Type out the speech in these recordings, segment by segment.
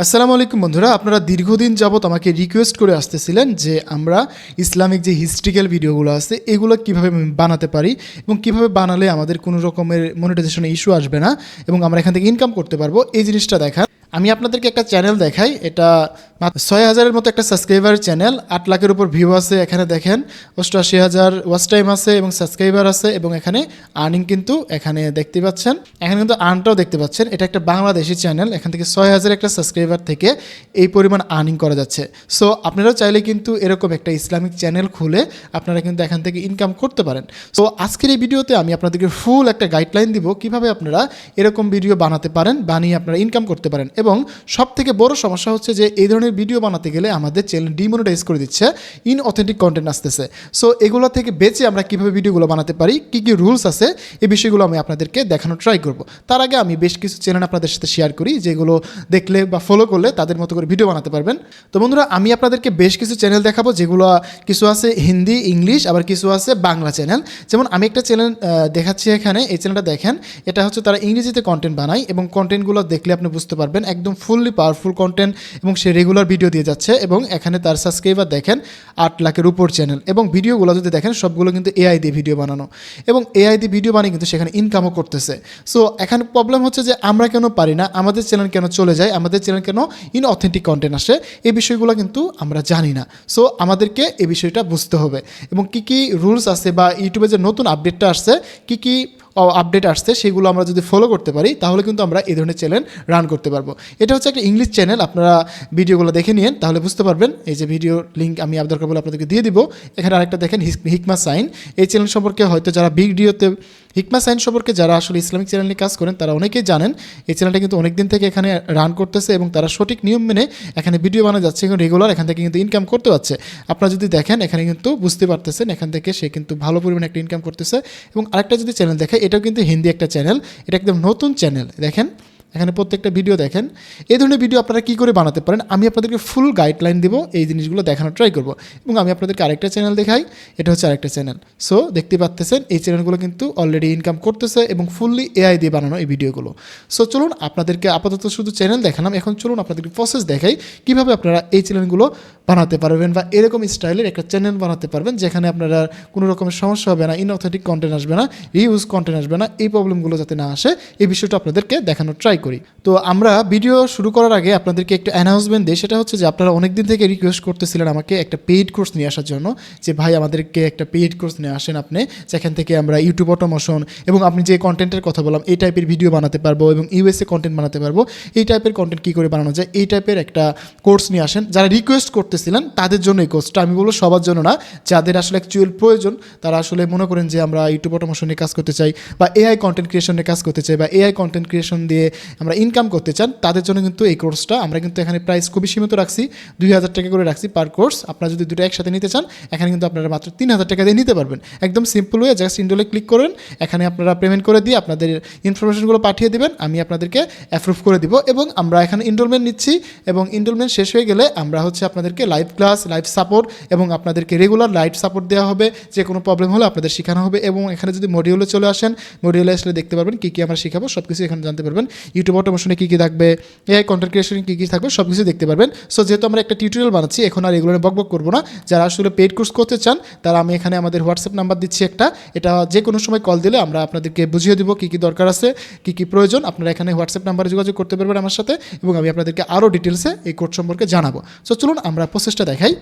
আসসালামু আলাইকুম বন্ধুরা, আপনারা দীর্ঘদিন যাবত আমাকে রিকোয়েস্ট করে আসতেছিলেন যে আমরা ইসলামিক যে হিস্ট্রিক্যাল ভিডিওগুলো আছে এগুলো কিভাবে বানাতে পারি এবং কিভাবে বানালে আমাদের কোনো রকমের মনিটাইজেশনের ইস্যু আসবে না এবং আমরা এখান থেকে ইনকাম করতে পারবো, এই জিনিসটা দেখান। আমি আপনাদেরকে একটা চ্যানেল দেখাই, এটা 6,000-এর মতো একটা সাবস্ক্রাইবার চ্যানেল, 8 লাখের উপর ভিউ আছে। এখানে দেখেন 88,000 ওয়াচ টাইম আছে এবং সাবস্ক্রাইবার আছে এবং এখানে আর্নিং কিন্তু এখানে দেখতে পাচ্ছেন, এখানে কিন্তু আর্নটাও দেখতে পাচ্ছেন। এটা একটা বাংলাদেশি চ্যানেল, এখান থেকে 6,000 একটা সাবস্ক্রাইবার থেকে এই পরিমাণ আর্নিং করা যাচ্ছে। সো আপনারাও চাইলে কিন্তু এরকম একটা ইসলামিক চ্যানেল খুলে আপনারা কিন্তু এখান থেকে ইনকাম করতে পারেন। সো আজকের এই ভিডিওতে আমি আপনাদেরকে ফুল একটা গাইডলাইন দিব কিভাবে আপনারা এরকম ভিডিও বানাতে পারেন, বানিয়ে আপনারা ইনকাম করতে পারেন। এবং সব থেকে বড় সমস্যা হচ্ছে যে এই ধরনের ভিডিও বানাতে গেলে আমাদের চ্যানেল ডিমনিটাইজ করে দিচ্ছে, ইনঅথেন্টিক কন্টেন্ট আসতেছে। সো এগুলো থেকে বেঁচে আমরা কীভাবে ভিডিওগুলো বানাতে পারি, কী কী রুলস আছে, এই বিষয়গুলো আমি আপনাদেরকে দেখানোর ট্রাই করব। তার আগে আমি বেশ কিছু চ্যানেল আপনাদের সাথে শেয়ার করি যেগুলো দেখলে বা ফলো করলে তাদের মতো করে ভিডিও বানাতে পারবেন। তো বন্ধুরা, আমি আপনাদেরকে বেশ কিছু চ্যানেল দেখাবো, যেগুলো কিছু আছে হিন্দি, ইংলিশ, আবার কিছু আছে বাংলা চ্যানেল। যেমন আমি একটা চ্যানেল দেখাচ্ছি এখানে, এই চ্যানেলটা দেখেন, এটা হচ্ছে তারা ইংরেজিতে কন্টেন্ট বানায় এবং কন্টেন্টগুলো দেখলে আপনি বুঝতে পারবেন একদম ফুললি পাওয়ারফুল কন্টেন্ট এবং সে রেগুলার ভিডিও দিয়ে যাচ্ছে। এবং এখানে তার সাবস্ক্রাইবার দেখেন 8 লাখের উপর চ্যানেল, এবং ভিডিওগুলো যদি দেখেন সবগুলো কিন্তু এআই দিয়ে ভিডিও বানানো এবং এআই দিয়ে ভিডিও বানিয়ে কিন্তু সেখানে ইনকামও করতেছে। সো এখানে প্রবলেম হচ্ছে যে আমরা কেন পারি না, আমাদের চ্যানেল কেন চলে যায়, আমাদের চ্যানেল কেন ইনঅথেন্টিক কন্টেন্ট আসে, এই বিষয়গুলো কিন্তু আমরা জানি না। সো আমাদেরকে এই বিষয়টা বুঝতে হবে এবং কী কী রুলস আছে বা ইউটিউবে যে নতুন আপডেটটা আসছে, কী কী আপডেট আসছে সেগুলো আমরা যদি ফলো করতে পারি তাহলে কিন্তু আমরা এই ধরনের চ্যানেল রান করতে পারবো। এটা হচ্ছে একটা ইংলিশ চ্যানেল, আপনারা ভিডিওগুলো দেখে নিন তাহলে বুঝতে পারবেন। এই যে ভিডিও লিঙ্ক আমি দরকার বলে আপনাদেরকে দিয়ে দিব। এখানে আরেকটা দেখেন হিকমা সাইন, এই চ্যানেল সম্পর্কে হয়তো যারা ভিডিওতে হিকমা সাইন সম্পর্কে যারা আসলে ইসলামিক চ্যানেল নিয়ে কাজ করেন তারা অনেকেই জানেন। এই চ্যানেলটা কিন্তু অনেক দিন থেকে এখানে রান করতেছে এবং তারা সঠিক নিয়ম মেনে এখানে ভিডিও বানা যাচ্ছে এবং রেগুলার এখান থেকে কিন্তু ইনকাম করতে পারছে। আপনারা যদি দেখেন এখানে কিন্তু বুঝতে পারতেছেন এখান থেকে সে কিন্তু ভালো পরিমাণে একটা ইনকাম করতেছে। এবং আরেকটা যদি চ্যানেল দেখে, এটাও কিন্তু হিন্দি একটা চ্যানেল, এটা একদম নতুন চ্যানেল। দেখেন এখানে প্রত্যেকটা ভিডিও দেখেন। এই ধরনের ভিডিও আপনারা কী করে বানাতে পারেন আমি আপনাদেরকে ফুল গাইডলাইন দেবো, এই জিনিসগুলো দেখানোর ট্রাই করবো। এবং আমি আপনাদেরকে আরেকটা চ্যানেল দেখাই, এটা হচ্ছে আরেকটা চ্যানেল। সো দেখতে পাচ্ছেন এই চ্যানেলগুলো কিন্তু অলরেডি ইনকাম করতেছে এবং ফুললি এআই দিয়ে বানানো এই ভিডিওগুলো। সো চলুন, আপনাদেরকে আপাতত শুধু চ্যানেল দেখালাম, এখন চলুন আপনাদেরকে প্রসেস দেখাই কীভাবে আপনারা এই চ্যানেলগুলো বানাতে পারবেন বা এরকম স্টাইলের একটা চ্যানেল বানাতে পারবেন যেখানে আপনারা কোনো রকমের সমস্যা হবে না, ইনঅথেন্টিক কন্টেন্ট আসবে না, রিউজ কন্টেন্ট আসবে না, এই প্রবলেমগুলো যাতে না আসে এই বিষয়টা আপনাদেরকে দেখানোর ট্রাই করি। তো আমরা ভিডিও শুরু করার আগে আপনাদেরকে একটা অ্যানাউন্সমেন্ট দিই, সেটা হচ্ছে যে আপনারা অনেক দিন থেকে রিকোয়েস্ট করতেছিলেন আমাকে একটা পেইড কোর্স নিয়ে আসার জন্য, যে ভাই আমাদেরকে একটা পেইড কোর্স নিয়ে আসেন আপনি, যেখান থেকে আমরা ইউটিউব অটোমেশন এবং আপনি যে কন্টেন্টের কথা বললাম এই টাইপের ভিডিও বানাতে পারবো এবং ইউএসএ কন্টেন্ট বানাতে পারবো, এই টাইপের কন্টেন্ট কী করে বানানো যায় এই টাইপের একটা কোর্স নিয়ে আসেন। যারা রিকোয়েস্ট করতেছিলেন তাদের জন্য এই কোর্সটা, আমি বলবো সবার জন্য না, যাদের আসলে অ্যাকচুয়াল প্রয়োজন, তারা আসলে মনে করেন যে আমরা ইউটিউব অটোমেশন নিয়ে কাজ করতে চাই বা এআই কন্টেন্ট ক্রিয়েশন নিয়ে কাজ করতে চাই বা এআই কন্টেন্ট ক্রিয়েশন দিয়ে আমরা ইনকাম করতে চান, তাদের জন্য কিন্তু এই কোর্সটা আমরা কিন্তু এখানে প্রাইস খুবই সীমিত রাখছি, 2,000 টাকা করে রাখছি পার কোর্স। আপনারা যদি দুটো একসাথে নিতে চান এখানে কিন্তু আপনারা মাত্র 3,000 টাকা দিয়ে নিতে পারবেন। একদম সিম্পল হয়ে জাস্ট ইনরোলে ক্লিক করেন, এখানে আপনারা পেমেন্ট করে দিয়ে আপনাদের ইনফরমেশনগুলো পাঠিয়ে দেবেন, আমি আপনাদেরকে অ্যাপ্রুভ করে দিব এবং আমরা এখানে এনরোলমেন্ট নিচ্ছি এবং এনরোলমেন্ট শেষ হয়ে গেলে আমরা হচ্ছে আপনাদেরকে লাইভ ক্লাস, লাইভ সাপোর্ট এবং আপনাদেরকে রেগুলার লাইভ সাপোর্ট দেওয়া হবে, যে কোনো প্রবলেম হলে আপনাদের শেখানো হবে। এবং এখানে যদি মডিউলে চলে আসেন, মডিউলে আসলে দেখতে পারবেন কী কী আমরা শেখাবো, সব কিছু এখানে জানতে পারবেন। ইউটিউব অটোমেশনে কী কী থাকবে, এআই কন্টেন্ট ক্রিয়েশনে কী কী থাকবে, সব কিছু দেখতে পারবেন। সো যেহেতু আমরা একটা টিউটোরিয়াল বানাচ্ছি, এখন আর এগুলো বকবক করবো না। যারা আসলে পেইড কোর্স করতে চান তারা আমি এখানে আমাদের হোয়াটসঅ্যাপ নাম্বার দিচ্ছি একটা, এটা যে কোনো সময় কল দিলে আমরা আপনাদেরকে বুঝিয়ে দেবো কী কী দরকার আছে, কী কী প্রয়োজন। আপনারা এখানে হোয়াটসঅ্যাপ নাম্বারে যোগাযোগ করতে পারবেন আমার সাথে এবং আমি আপনাদেরকে আরও ডিটেলসে এই কোর্স সম্পর্কে জানাবো। সো চলুন আমরা প্রসেসটা দেখাই।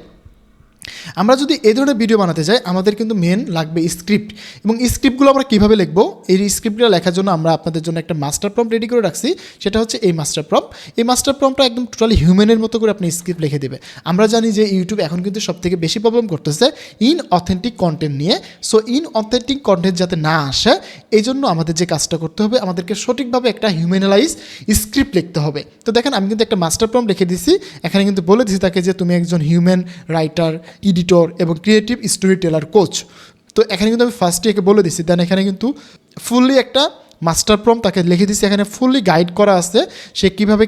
আমরা যদি এই ধরনের ভিডিও বানাতে যাই আমাদের কিন্তু মেন লাগবে স্ক্রিপ্ট, এবং স্ক্রিপ্টগুলো আমরা কীভাবে লিখবো, এই স্ক্রিপ্টগুলো লেখার জন্য আমরা আপনাদের জন্য একটা মাস্টার প্রম্পট রেডি করে রাখছি, সেটা হচ্ছে এই মাস্টার প্রম্পট। এই মাস্টার প্রম্পটটা একদম টোটালি হিউম্যানের মতো করে আপনি স্ক্রিপ্ট লিখে দেবে। আমরা জানি যে ইউটিউব এখন কিন্তু সবথেকে বেশি প্রবলেম করতেছে ইনঅথেন্টিক কন্টেন্ট নিয়ে। সো ইনঅথেন্টিক কন্টেন্ট যাতে না আসে এই জন্য আমাদের যে কাজটা করতে হবে, আমাদেরকে সঠিকভাবে একটা হিউম্যানালাইজ স্ক্রিপ্ট লিখতে হবে। তো দেখেন আমি কিন্তু একটা মাস্টার প্রম্পট লিখে দিছি, এখানে কিন্তু বলে দিছি তাকে যে তুমি একজন হিউম্যান রাইটার, এডিটর এবং ক্রিয়েটিভ স্টোরি টেলার কোচ। তো এখানে কিন্তু আমি ফার্স্টে একে বলে দিচ্ছি, দেন এখানে কিন্তু ফুললি একটা মাস্টার প্রম্পট তাকে লিখে দিচ্ছি, এখানে ফুললি গাইড করা আছে সে কীভাবে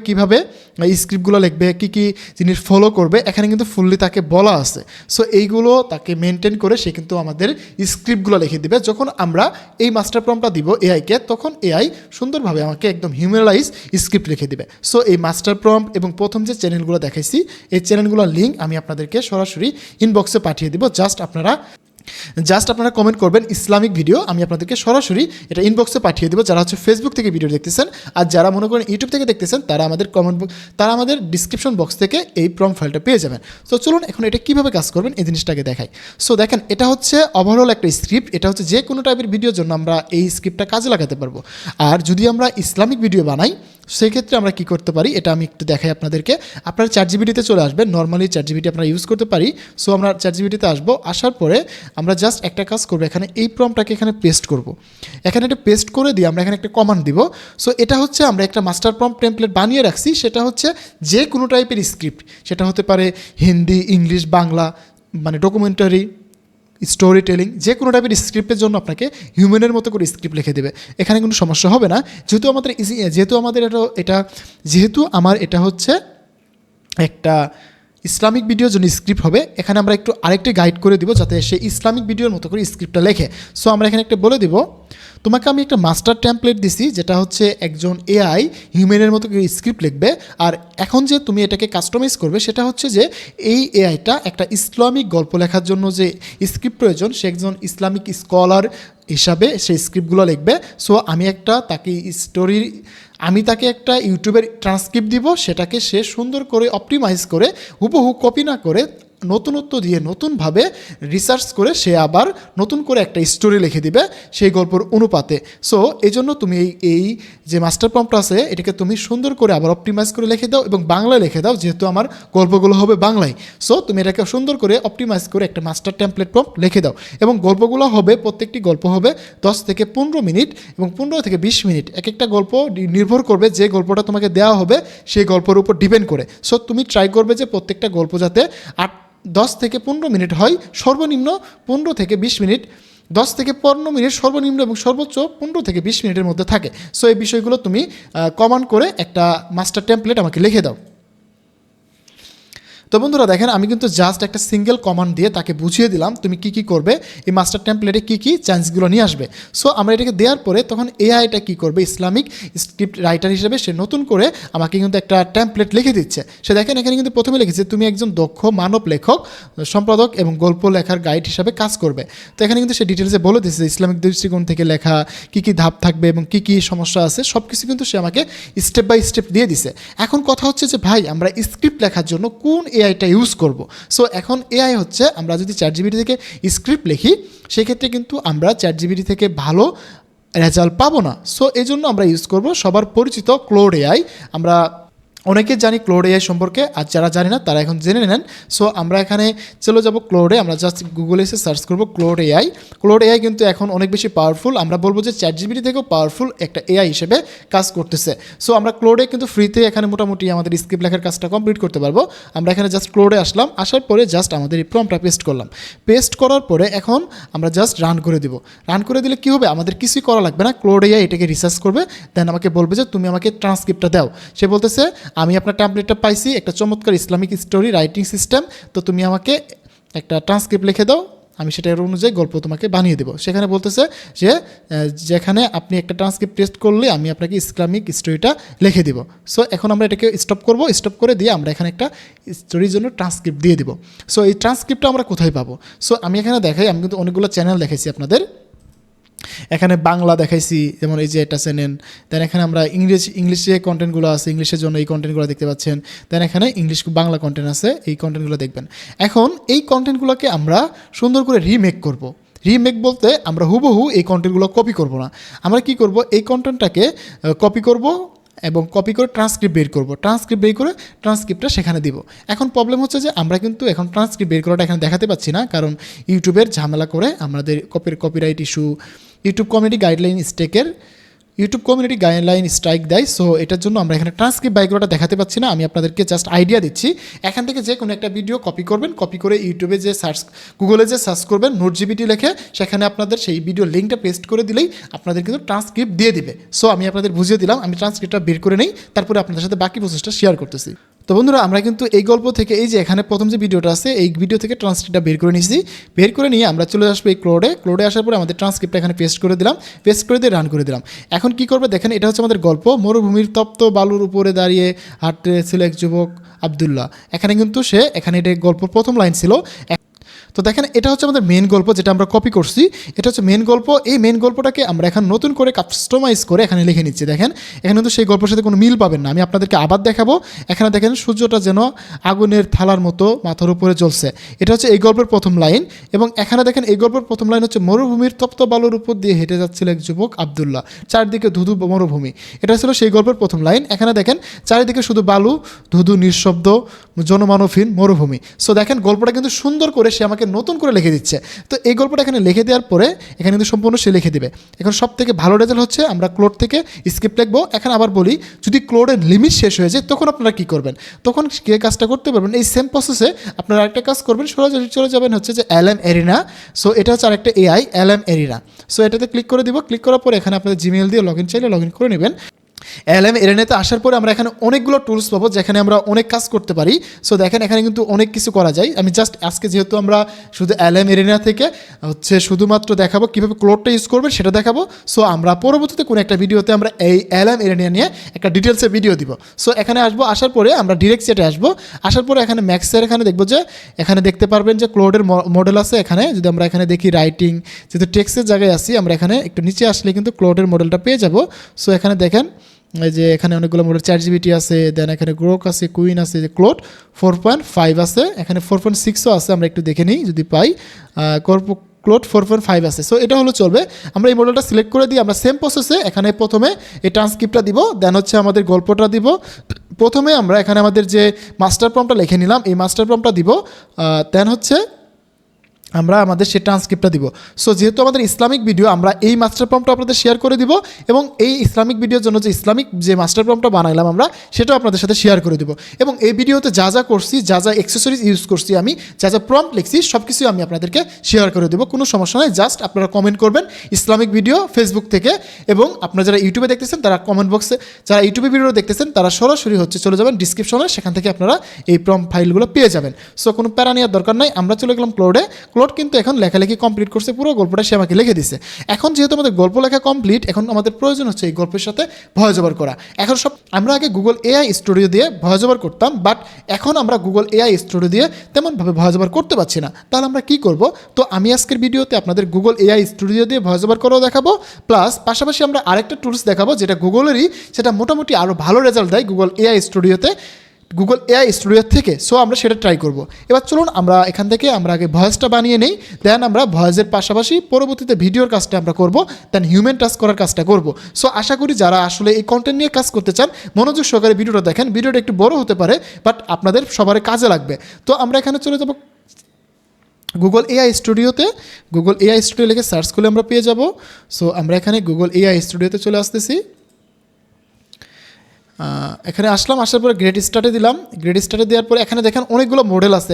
স্ক্রিপ্টগুলো লিখবে, কী জিনিস ফলো করবে, এখানে কিন্তু ফুললি তাকে বলা আছে। সো এইগুলো তাকে মেনটেন করে সে কিন্তু আমাদের স্ক্রিপ্টগুলো লিখে দিবে। যখন আমরা এই মাস্টার প্রম্পটটা দিব এআইকে, তখন এআই সুন্দরভাবে আমাকে একদম হিউম্যানালাইজ স্ক্রিপ্ট লিখে দিবে। সো এই মাস্টার প্রম্পট এবং প্রথম যে চ্যানেলগুলো দেখাইছি এই চ্যানেলগুলোর লিঙ্ক আমি আপনাদেরকে সরাসরি ইনবক্সে পাঠিয়ে দিব। জাস্ট আপনারা কমেন্ট করবেন ইসলামিক ভিডিও, আমি আপনাদেরকে সরাসরি এটা ইনবক্সে পাঠিয়ে দেবো। যারা হচ্ছে ফেসবুক থেকে ভিডিও দেখতেছেন আর যারা মনে করেন ইউটিউব থেকে দেখতেছেন তারা আমাদের ডিসক্রিপশন বক্স থেকে এই প্রম্পট ফাইলটা পেয়ে যাবেন। সো চলুন এখন এটা কীভাবে কাজ করবেন এই জিনিসটাকে দেখাই। সো দেখেন, এটা হচ্ছে ওভারঅল একটা স্ক্রিপ্ট। এটা হচ্ছে যে কোনো টাইপের ভিডিওর জন্য আমরা এই স্ক্রিপ্টটা কাজে লাগাতে পারবো। আর যদি আমরা ইসলামিক ভিডিও বানাই সেক্ষেত্রে আমরা কী করতে পারি এটা আমি একটু দেখাই আপনাদেরকে। আপনারা চ্যাটজিপিটিতে চলে আসবেন, নর্মালি চ্যাটজিপিটি আমরা ইউজ করতে পারি। সো আমরা চ্যাটজিপিটিতে আসবো, আসার পরে আমরা জাস্ট একটা কাজ করবো, এখানে এই প্রম্পটটাকে এখানে পেস্ট করব। এখানে একটা পেস্ট করে দিয়ে আমরা এখানে একটা কমান্ড দিব। সো এটা হচ্ছে আমরা একটা মাস্টার প্রম্পট টেমপ্লেট বানিয়ে রাখছি, সেটা হচ্ছে যে কোনো টাইপের স্ক্রিপ্ট, সেটা হতে পারে হিন্দি, ইংলিশ, বাংলা, মানে ডকুমেন্টারি, স্টোরি টেলিং, যে কোনো টাইপের স্ক্রিপ্টের জন্য আপনাকে হিউম্যানের মতো করে স্ক্রিপ্ট লিখে দেবে। এখানে কোনো সমস্যা হবে না, যেহেতু আমার এটা হচ্ছে একটা ইসলামিক ভিডিওর জন্য স্ক্রিপ্ট হবে। এখানে আমরা একটু আরেকটি গাইড করে দিব যাতে সে ইসলামিক ভিডিওর মতো করে স্ক্রিপ্টটা লেখে। সো আমরা এখানে একটা বলে দিব, তোমাকে আমি একটা মাস্টার টেমপ্লেট দিছি যেটা হচ্ছে একজন এআই হিউম্যানের মতো করে স্ক্রিপ্ট লিখবে। আর এখন যে তুমি এটাকে কাস্টমাইজ করবে সেটা হচ্ছে যে এই এআইটা একটা ইসলামিক গল্প লেখার জন্য যে স্ক্রিপ্ট প্রয়োজন, সে একজন ইসলামিক স্কলার হিসাবে সেই স্ক্রিপ্টগুলো লিখবে। সো আমি তাকে একটা ইউটিউবের ট্রান্সক্রিপ্ট দিব, সেটাকে সে সুন্দর করে অপটিমাইজ করে হুবহু কপি না করে নতুনত্ব দিয়ে নতুনভাবে রিসার্চ করে সে আবার নতুন করে একটা স্টোরি লিখে দিবে সেই গল্পের অনুপাতে। সো এই জন্য তুমি এই যে মাস্টার প্রম্পট আছে এটাকে তুমি সুন্দর করে আবার অপটিমাইজ করে লিখে দাও এবং বাংলায় লিখে দাও, যেহেতু আমার গল্পগুলো হবে বাংলায়। সো তুমি এটাকে সুন্দর করে অপটিমাইজ করে একটা মাস্টার টেমপ্লেট প্রম্পট লিখে দাও এবং গল্পগুলো হবে, প্রত্যেকটি গল্প হবে 10 থেকে 15 মিনিট এবং 15 থেকে 20 মিনিট। এক একটা গল্প নির্ভর করবে যে গল্পটা তোমাকে দেওয়া হবে সেই গল্পের উপর ডিপেন্ড করে। সো তুমি ট্রাই করবে যে প্রত্যেকটা গল্প যাতে 10 থেকে 15 মিনিট হয়, সর্বনিম্ন 15 থেকে 20 মিনিট, 10 থেকে 15 মিনিট সর্বনিম্ন এবং সর্বোচ্চ 15 থেকে 20 মিনিটের মধ্যে থাকে। সো এই বিষয়গুলো তুমি কমান্ড করে একটা মাস্টার টেমপ্লেট আমাকে লিখে দাও। তো বন্ধুরা দেখেন, আমি কিন্তু জাস্ট একটা সিঙ্গেল কমান্ড দিয়ে তাকে বুঝিয়ে দিলাম তুমি কী করবে, এই মাস্টার টেমপ্লেটে কী চেঞ্জগুলো নিয়ে আসবে। সো আমরা এটাকে দেওয়ার পরে তখন এআইটা কী করবে, ইসলামিক স্ক্রিপ্ট রাইটার হিসেবে সে নতুন করে আমাকে কিন্তু একটা টেমপ্লেট লিখে দিচ্ছে। সে দেখেন এখানে কিন্তু প্রথমে লিখেছে তুমি একজন দক্ষ মানব লেখক, সম্পাদক এবং গল্প লেখার গাইড হিসাবে কাজ করবে। তো এখানে কিন্তু সে ডিটেলসে বলে দিচ্ছে ইসলামিক দৃষ্টিকোণ থেকে লেখা, কী ধাপ থাকবে এবং কী সমস্যা আছে সব কিছু কিন্তু সে আমাকে স্টেপ বাই স্টেপ দিয়ে দিছে। এখন কথা হচ্ছে যে ভাই আমরা স্ক্রিপ্ট লেখার জন্য কোন এআইটা ইউজ করব। সো এখন এআই হচ্ছে, আমরা যদি চ্যাটজিপিটি থেকে স্ক্রিপ্ট লিখি সেক্ষেত্রে কিন্তু আমরা চ্যাটজিপিটি থেকে ভালো রেজাল্ট পাবো না। সো এই জন্য আমরা ইউজ করব সবার পরিচিত ক্লোড এআই। আমরা অনেকে জানি ক্লোড এআই সম্পর্কে, আর যারা জানি না তারা এখন জেনে নেন। সো আমরা এখানে চলে যাব ক্লোডে, আমরা জাস্ট গুগলে এসে সার্চ করব ক্লোড এআই। ক্লোড এআই কিন্তু এখন অনেক বেশি পাওয়ারফুল, আমরা বলবো যে চ্যাটজিপিটি থেকেও পাওয়ারফুল একটা এআই হিসেবে কাজ করতেছে। সো আমরা ক্লোডে কিন্তু ফ্রিতে এখানে মোটামুটি আমাদের স্ক্রিপ্ট লেখার কাজটা কমপ্লিট করতে পারবো। আমরা এখানে জাস্ট ক্লোডে আসলাম, আসার পরে জাস্ট আমাদের এই প্রম্পটটা পেস্ট করলাম। পেস্ট করার পরে এখন আমরা জাস্ট রান করে দিব। রান করে দিলে কী হবে, আমাদের কিছুই করা লাগবে না, ক্লোড এআই এটাকে রিসার্চ করবে, দেন আমাকে বলবে যে তুমি আমাকে ট্রান্সক্রিপ্টটা দাও। সে বলতেছে আমি আপনার টেমপ্লেটটা পাইছি, একটা চমৎকার ইসলামিক স্টোরি রাইটিং সিস্টেম, তো তুমি আমাকে একটা ট্রান্সক্রিপ্ট লিখে দাও, আমি সেটার অনুযায়ী গল্প তোমাকে বানিয়ে দেবো। সেখানে বলতেছে যে যেখানে আপনি একটা ট্রান্সক্রিপ্ট টেস্ট করলে আমি আপনাকে ইসলামিক স্টোরিটা লিখে দেবো। সো এখন আমরা এটাকে স্টপ করব, স্টপ করে দিয়ে আমরা এখানে একটা স্টোরির জন্য ট্রান্সক্রিপ্ট দিয়ে দেবো। সো এই ট্রান্সক্রিপ্টটা আমরা কোথায় পাবো? সো আমি এখানে দেখাই, আমি কিন্তু অনেকগুলো চ্যানেল দেখাইছি আপনাদের। এখানে বাংলা দেখাইছি, যেমন এই যে এটা চ্যানেল, দেন এখানে আমরা ইংলিশে কন্টেন্টগুলো আছে, ইংলিশের জন্য এই কন্টেন্টগুলো দেখতে পাচ্ছেন, দেন এখানে বাংলা কন্টেন্ট আছে, এই কন্টেন্টগুলো দেখবেন। এখন এই কন্টেন্টগুলোকে আমরা সুন্দর করে রিমেক করব। রিমেক বলতে আমরা হুবহু এই কন্টেন্টগুলো কপি করব না, আমরা কি করব, এই কন্টেন্টটাকে কপি করব এবং কপি করে ট্রান্সক্রিপ্ট বের করব, ট্রান্সক্রিপ্ট বের করে ট্রান্সক্রিপ্টটা সেখানে দিব। এখন প্রবলেম হচ্ছে যে আমরা কিন্তু এখন ট্রান্সক্রিপ্ট বের করাটা এখানে দেখাতে পাচ্ছি না, কারণ ইউটিউবের ঝামেলা করে আমাদের copyright issue, YouTube community guideline স্টেকের ইউটিউব কমিউনিটি গাইডলাইন স্ট্রাইক দেয়। সো এটার জন্য আমরা এখানে ট্রান্সক্রিপ্ট বাইগুলোটা দেখাতে পাচ্ছি না, আমি আপনাদেরকে জাস্ট আইডিয়া দিচ্ছি। এখান থেকে যে কোনো একটা ভিডিও কপি করবেন, কপি করে ইউটিউবে যে গুগলে যে সার্চ করবেন নোটজিপিটি লিখে, সেখানে আপনাদের সেই ভিডিও লিঙ্কটা পেস্ট করে দিলেই আপনাদের কিন্তু ট্রান্সক্রিপ্ট দিয়ে দিবে। সো আমি আপনাদের বুঝিয়ে দিলাম, আমি ট্রান্সক্রিপ্টটা বের করে নেই, তারপরে আপনাদের সাথে বাকি প্রসেসটা শেয়ার করতেছি। তো বন্ধুরা, আমরা কিন্তু এই গল্প থেকে এই যে এখানে প্রথম যে ভিডিওটা আছে এই ভিডিও থেকে ট্রান্সক্রিপ্টটা বের করে নিয়েছি। বের করে নিয়ে আমরা চলে আসবো এই ক্লোডে আসার পরে আমাদের ট্রান্সক্রিপ্টটা এখানে পেস্ট করে দিলাম, পেস্ট করে দিয়ে রান করে দিলাম। এখন কি করবে দেখেন, এটা হচ্ছে আমাদের গল্প। মরুভূমির তপ্ত বালুর উপরে দাঁড়িয়ে হাঁটতেছিল এক যুবক আব্দুল্লাহ। এখানে কিন্তু এখানে এটা গল্প প্রথম লাইন ছিল। তো দেখেন এটা হচ্ছে আমাদের মেন গল্প, যেটা আমরা কপি করছি। এটা হচ্ছে মেন গল্প। এই মেন গল্পটাকে আমরা এখন নতুন করে কাস্টমাইজ করে এখানে লিখে নিচ্ছি। দেখেন এখানে কিন্তু সেই গল্পের সাথে কোনো মিল পাবেন না। আমি আপনাদেরকে আবার দেখাবো। এখানে দেখেন সূর্যটা যেন আগুনের থালার মতো মাথার উপরে জ্বলছে। এটা হচ্ছে এই গল্পের প্রথম লাইন। এবং এখানে দেখেন এই গল্পের প্রথম লাইন হচ্ছে মরুভূমির তপ্ত বালুর উপর দিয়ে হেঁটে যাচ্ছিল এক যুবক আব্দুল্লাহ, চারদিকে ধুধু মরুভূমি। এটা ছিল সেই গল্পের প্রথম লাইন। এখানে দেখেন চারিদিকে শুধু বালু, ধুধু, নিঃশব্দ, জনমানবহীন মরুভূমি। সো দেখেন গল্পটা কিন্তু সুন্দর করে সে আমাকে নতুন করে লিখে দিচ্ছে। তো এই গল্পটা এখানে লিখে দেওয়ার পরে এখানে কিন্তু সম্পূর্ণ সে লিখে দেবে। এখন সব থেকে ভালো রেজাল্ট হচ্ছে আমরা ক্লোড থেকে স্ক্রিপ্ট লিখবো। এখন আবার বলি, যদি ক্লোডের লিমিট শেষ হয়ে যায় তখন আপনারা কী করবেন? তখন কে কাজটা করতে পারবেন, এই সেম প্রসেসে আপনারা আরেকটা কাজ করবেন, চলে যাবেন হচ্ছে যে LM এরিনা। সো এটা হচ্ছে আরেকটা AI LM এরিনা। সো এটাতে ক্লিক করে দিব। ক্লিক করার পরে এখানে আপনাদের জিমেইল দিয়ে চাইলে লগ ইন করে নেবেন। LM এরিনাতে আসার পরে আমরা এখানে অনেকগুলো টুলস পাবো, যেখানে আমরা অনেক কাজ করতে পারি। সো দেখেন এখানে কিন্তু অনেক কিছু করা যায়। আমি জাস্ট আজকে যেহেতু আমরা শুধু LM এরিনা থেকে শুধুমাত্র দেখাবো কীভাবে ক্লোডটা ইউজ করবেন সেটা দেখাবো। সো আমরা পরবর্তীতে কোনো একটা ভিডিওতে আমরা এই LM এরিনা নিয়ে একটা ডিটেলসে ভিডিও দিব। সো এখানে আসবো, আসার পরে আমরা ডিরেক্ট সেটে আসবো। আসার পরে এখানে ম্যাক্সের এখানে দেখবো যে এখানে দেখতে পারবেন যে ক্লোডের মডেল আছে। এখানে যদি আমরা এখানে দেখি রাইটিং, যেহেতু টেক্সটের জায়গায় আসি, আমরা এখানে একটু নিচে আসলে কিন্তু ক্লোডের মডেলটা পেয়ে যাব। সো এখানে দেখেন এই যে এখানে অনেকগুলো মডেল, ChatGPT আছে, দেন এখানে গ্রোক আছে, কুইন আছে, যে ক্লোড 4.5 আছে, এখানে 4.6ও আছে। আমরা একটু দেখে নিই যদি পাই। ক্লোড 4.5 আছে। সো এটা হলো চলবে। আমরা এই মডেলটা সিলেক্ট করে দিই। আমরা সেম প্রসেসে এখানে প্রথমে এই ট্রান্সক্রিপ্টটা দিব, দেন হচ্ছে আমাদের গল্পটা দিব। প্রথমে আমরা এখানে আমাদের যে মাস্টার প্রম্পটটা লিখে নিলাম, এই মাস্টার প্রম্পটটা দিব, দেন হচ্ছে আমরা আমাদের সেই ট্রান্সক্রিপ্টটা দিব। সো যেহেতু আমাদের ইসলামিক ভিডিও, আমরা এই মাস্টার প্রম্পটটা আপনাদের শেয়ার করে দিব, এবং এই ইসলামিক ভিডিওর জন্য যে ইসলামিক যে মাস্টার প্রম্পটটা বানাইলাম আমরা, সেটাও আপনাদের সাথে শেয়ার করে দিব। এবং এই ভিডিওতে যা যা করছি, যা যা অ্যাক্সেসরিজ ইউজ করছি, আমি যা যা প্রম্পট লিখছি, সব কিছুই আমি আপনাদেরকে শেয়ার করে দেবো। কোনো সমস্যা নয়। জাস্ট আপনারা কমেন্ট করবেন ইসলামিক ভিডিও ফেসবুক থেকে, এবং আপনারা যারা ইউটিউবে দেখতেছেন তারা কমেন্ট বক্সে, যারা ইউটিউবে ভিডিও দেখতেছেন তারা সরাসরি চলে যাবেন ডিসক্রিপশনে, সেখান থেকে আপনারা এই প্রম্পট ফাইলগুলো পেয়ে যাবেন। সো কোনো প্যারা নেওয়ার দরকার নাই। আমরা চলে গেলাম ক্লোডে। ক্লোড কিন্তু এখন লেখালেখি কমপ্লিট করছে, পুরো গল্পটা সে আমাকে লিখে দিছে। এখন যেহেতু আমাদের গল্প লেখা কমপ্লিট, এখন আমাদের প্রয়োজন হচ্ছে এই গল্পের সাথে ভয়েস ওভার করা। এখন আমরা আগে গুগল AI স্টুডিও দিয়ে ভয়েস ওভার করতাম, বাট এখন আমরা গুগল AI স্টুডিও দিয়ে তেমনভাবে ভয়েস ওভার করতে পারছি না। তাহলে আমরা কি করব? তো আমি আজকের ভিডিওতে আপনাদের গুগল AI স্টুডিও দিয়ে ভয়েস ওভার করাও দেখাবো, প্লাস পাশাপাশি আমরা আরেকটা টুলস দেখাবো যেটা গুগলেরই, সেটা মোটামুটি আরও ভালো রেজাল্ট দেয় গুগল AI স্টুডিও থেকে। সো আমরা সেটা ট্রাই করব। এবার চলুন আমরা এখান থেকে আমরা আগে ভয়েসটা বানিয়ে নেই, দেন আমরা ভয়েসের পাশাপাশি পরবর্তীতে ভিডিওর কাজটা আমরা করব, দেন হিউম্যান টাচ করার কাজটা করব। সো আশা করি যারা আসলে এই কন্টেন্ট নিয়ে কাজ করতে চান, মনোযোগ সহকারে ভিডিওটা দেখেন। ভিডিওটা একটু বড় হতে পারে, বাট আপনাদের সবার কাজে লাগবে। তো আমরা এখানে চলে যাব গুগল AI স্টুডিও লিখে সার্চ করলে আমরা পেয়ে যাব। সো আমরা এখানে গুগল AI স্টুডিওতে চলে আসতেছি। এখানে আসলাম, আসার পরে গ্রেড স্টার্টে দিলাম। গ্রেড স্টার্টে দেওয়ার পরে এখানে দেখেন অনেকগুলো মডেল আছে।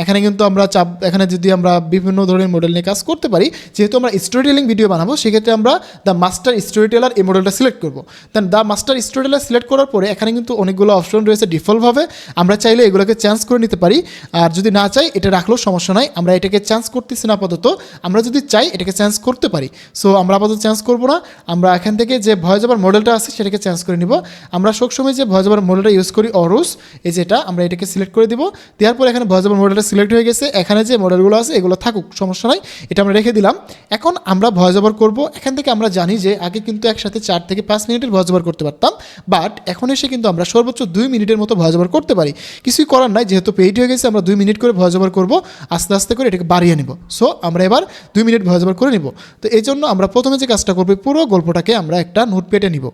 এখানে কিন্তু আমরা এখানে যদি আমরা বিভিন্ন ধরনের মডেল নিয়ে কাজ করতে পারি, যেহেতু আমরা স্টোরি টেলিং ভিডিও বানাবো, সেক্ষেত্রে আমরা দ্য মাস্টার স্টোরি টেলার এই মডেলটা সিলেক্ট করবো। Then the master storyteller select করার পরে এখানে কিন্তু অনেকগুলো অপশন রয়েছে ডিফল্টভাবে। আমরা চাইলে এগুলোকে চেঞ্জ করে নিতে পারি, আর যদি না চাই এটা রাখলেও সমস্যা নাই। আমরা এটাকে চেঞ্জ করতেছি না আপাতত, আমরা যদি চাই এটাকে চেঞ্জ করতে পারি। সো আমরা আপাতত চেঞ্জ করবো না। আমরা এখান থেকে যে ভয়েস ওভার মডেলটা আছে সেটাকে চেঞ্জ করে নিব। আমরা সবসময় যে ভয়েস ওভার মডেলটা ইউজ করি অরুস, এই যেটা, আমরা এটাকে সিলেক্ট করে দিব। দেওয়ার পর এখানে ভয়েস ওভার মডেলটা সিলেক্ট হয়ে গেছে। এখানে যে মডেলগুলো আছে এগুলো থাকুক, সমস্যা নাই, এটা আমরা রেখে দিলাম। এখন আমরা ভয়েস ওভার করবো। এখান থেকে আমরা জানি যে আগে কিন্তু একসাথে 4 থেকে 5 মিনিটের ভয়েস ওভার করতে পারতাম, বাট এখন এসে কিন্তু আমরা সর্বোচ্চ 2 মিনিটের মতো ভয়েস ওভার করতে পারি। কিছুই করার নাই, যেহেতু পেইড হয়ে গেছে, আমরা 2 মিনিট করে ভয়েস ওভার করবো, আস্তে আস্তে করে এটাকে বাড়িয়ে নেব। সো আমরা এবার 2 মিনিট ভয়েস ওভার করে নিব। তো এই জন্য আমরা প্রথমে যে কাজটা করবো, পুরো গল্পটাকে আমরা একটা নোটপ্যাডে নিব,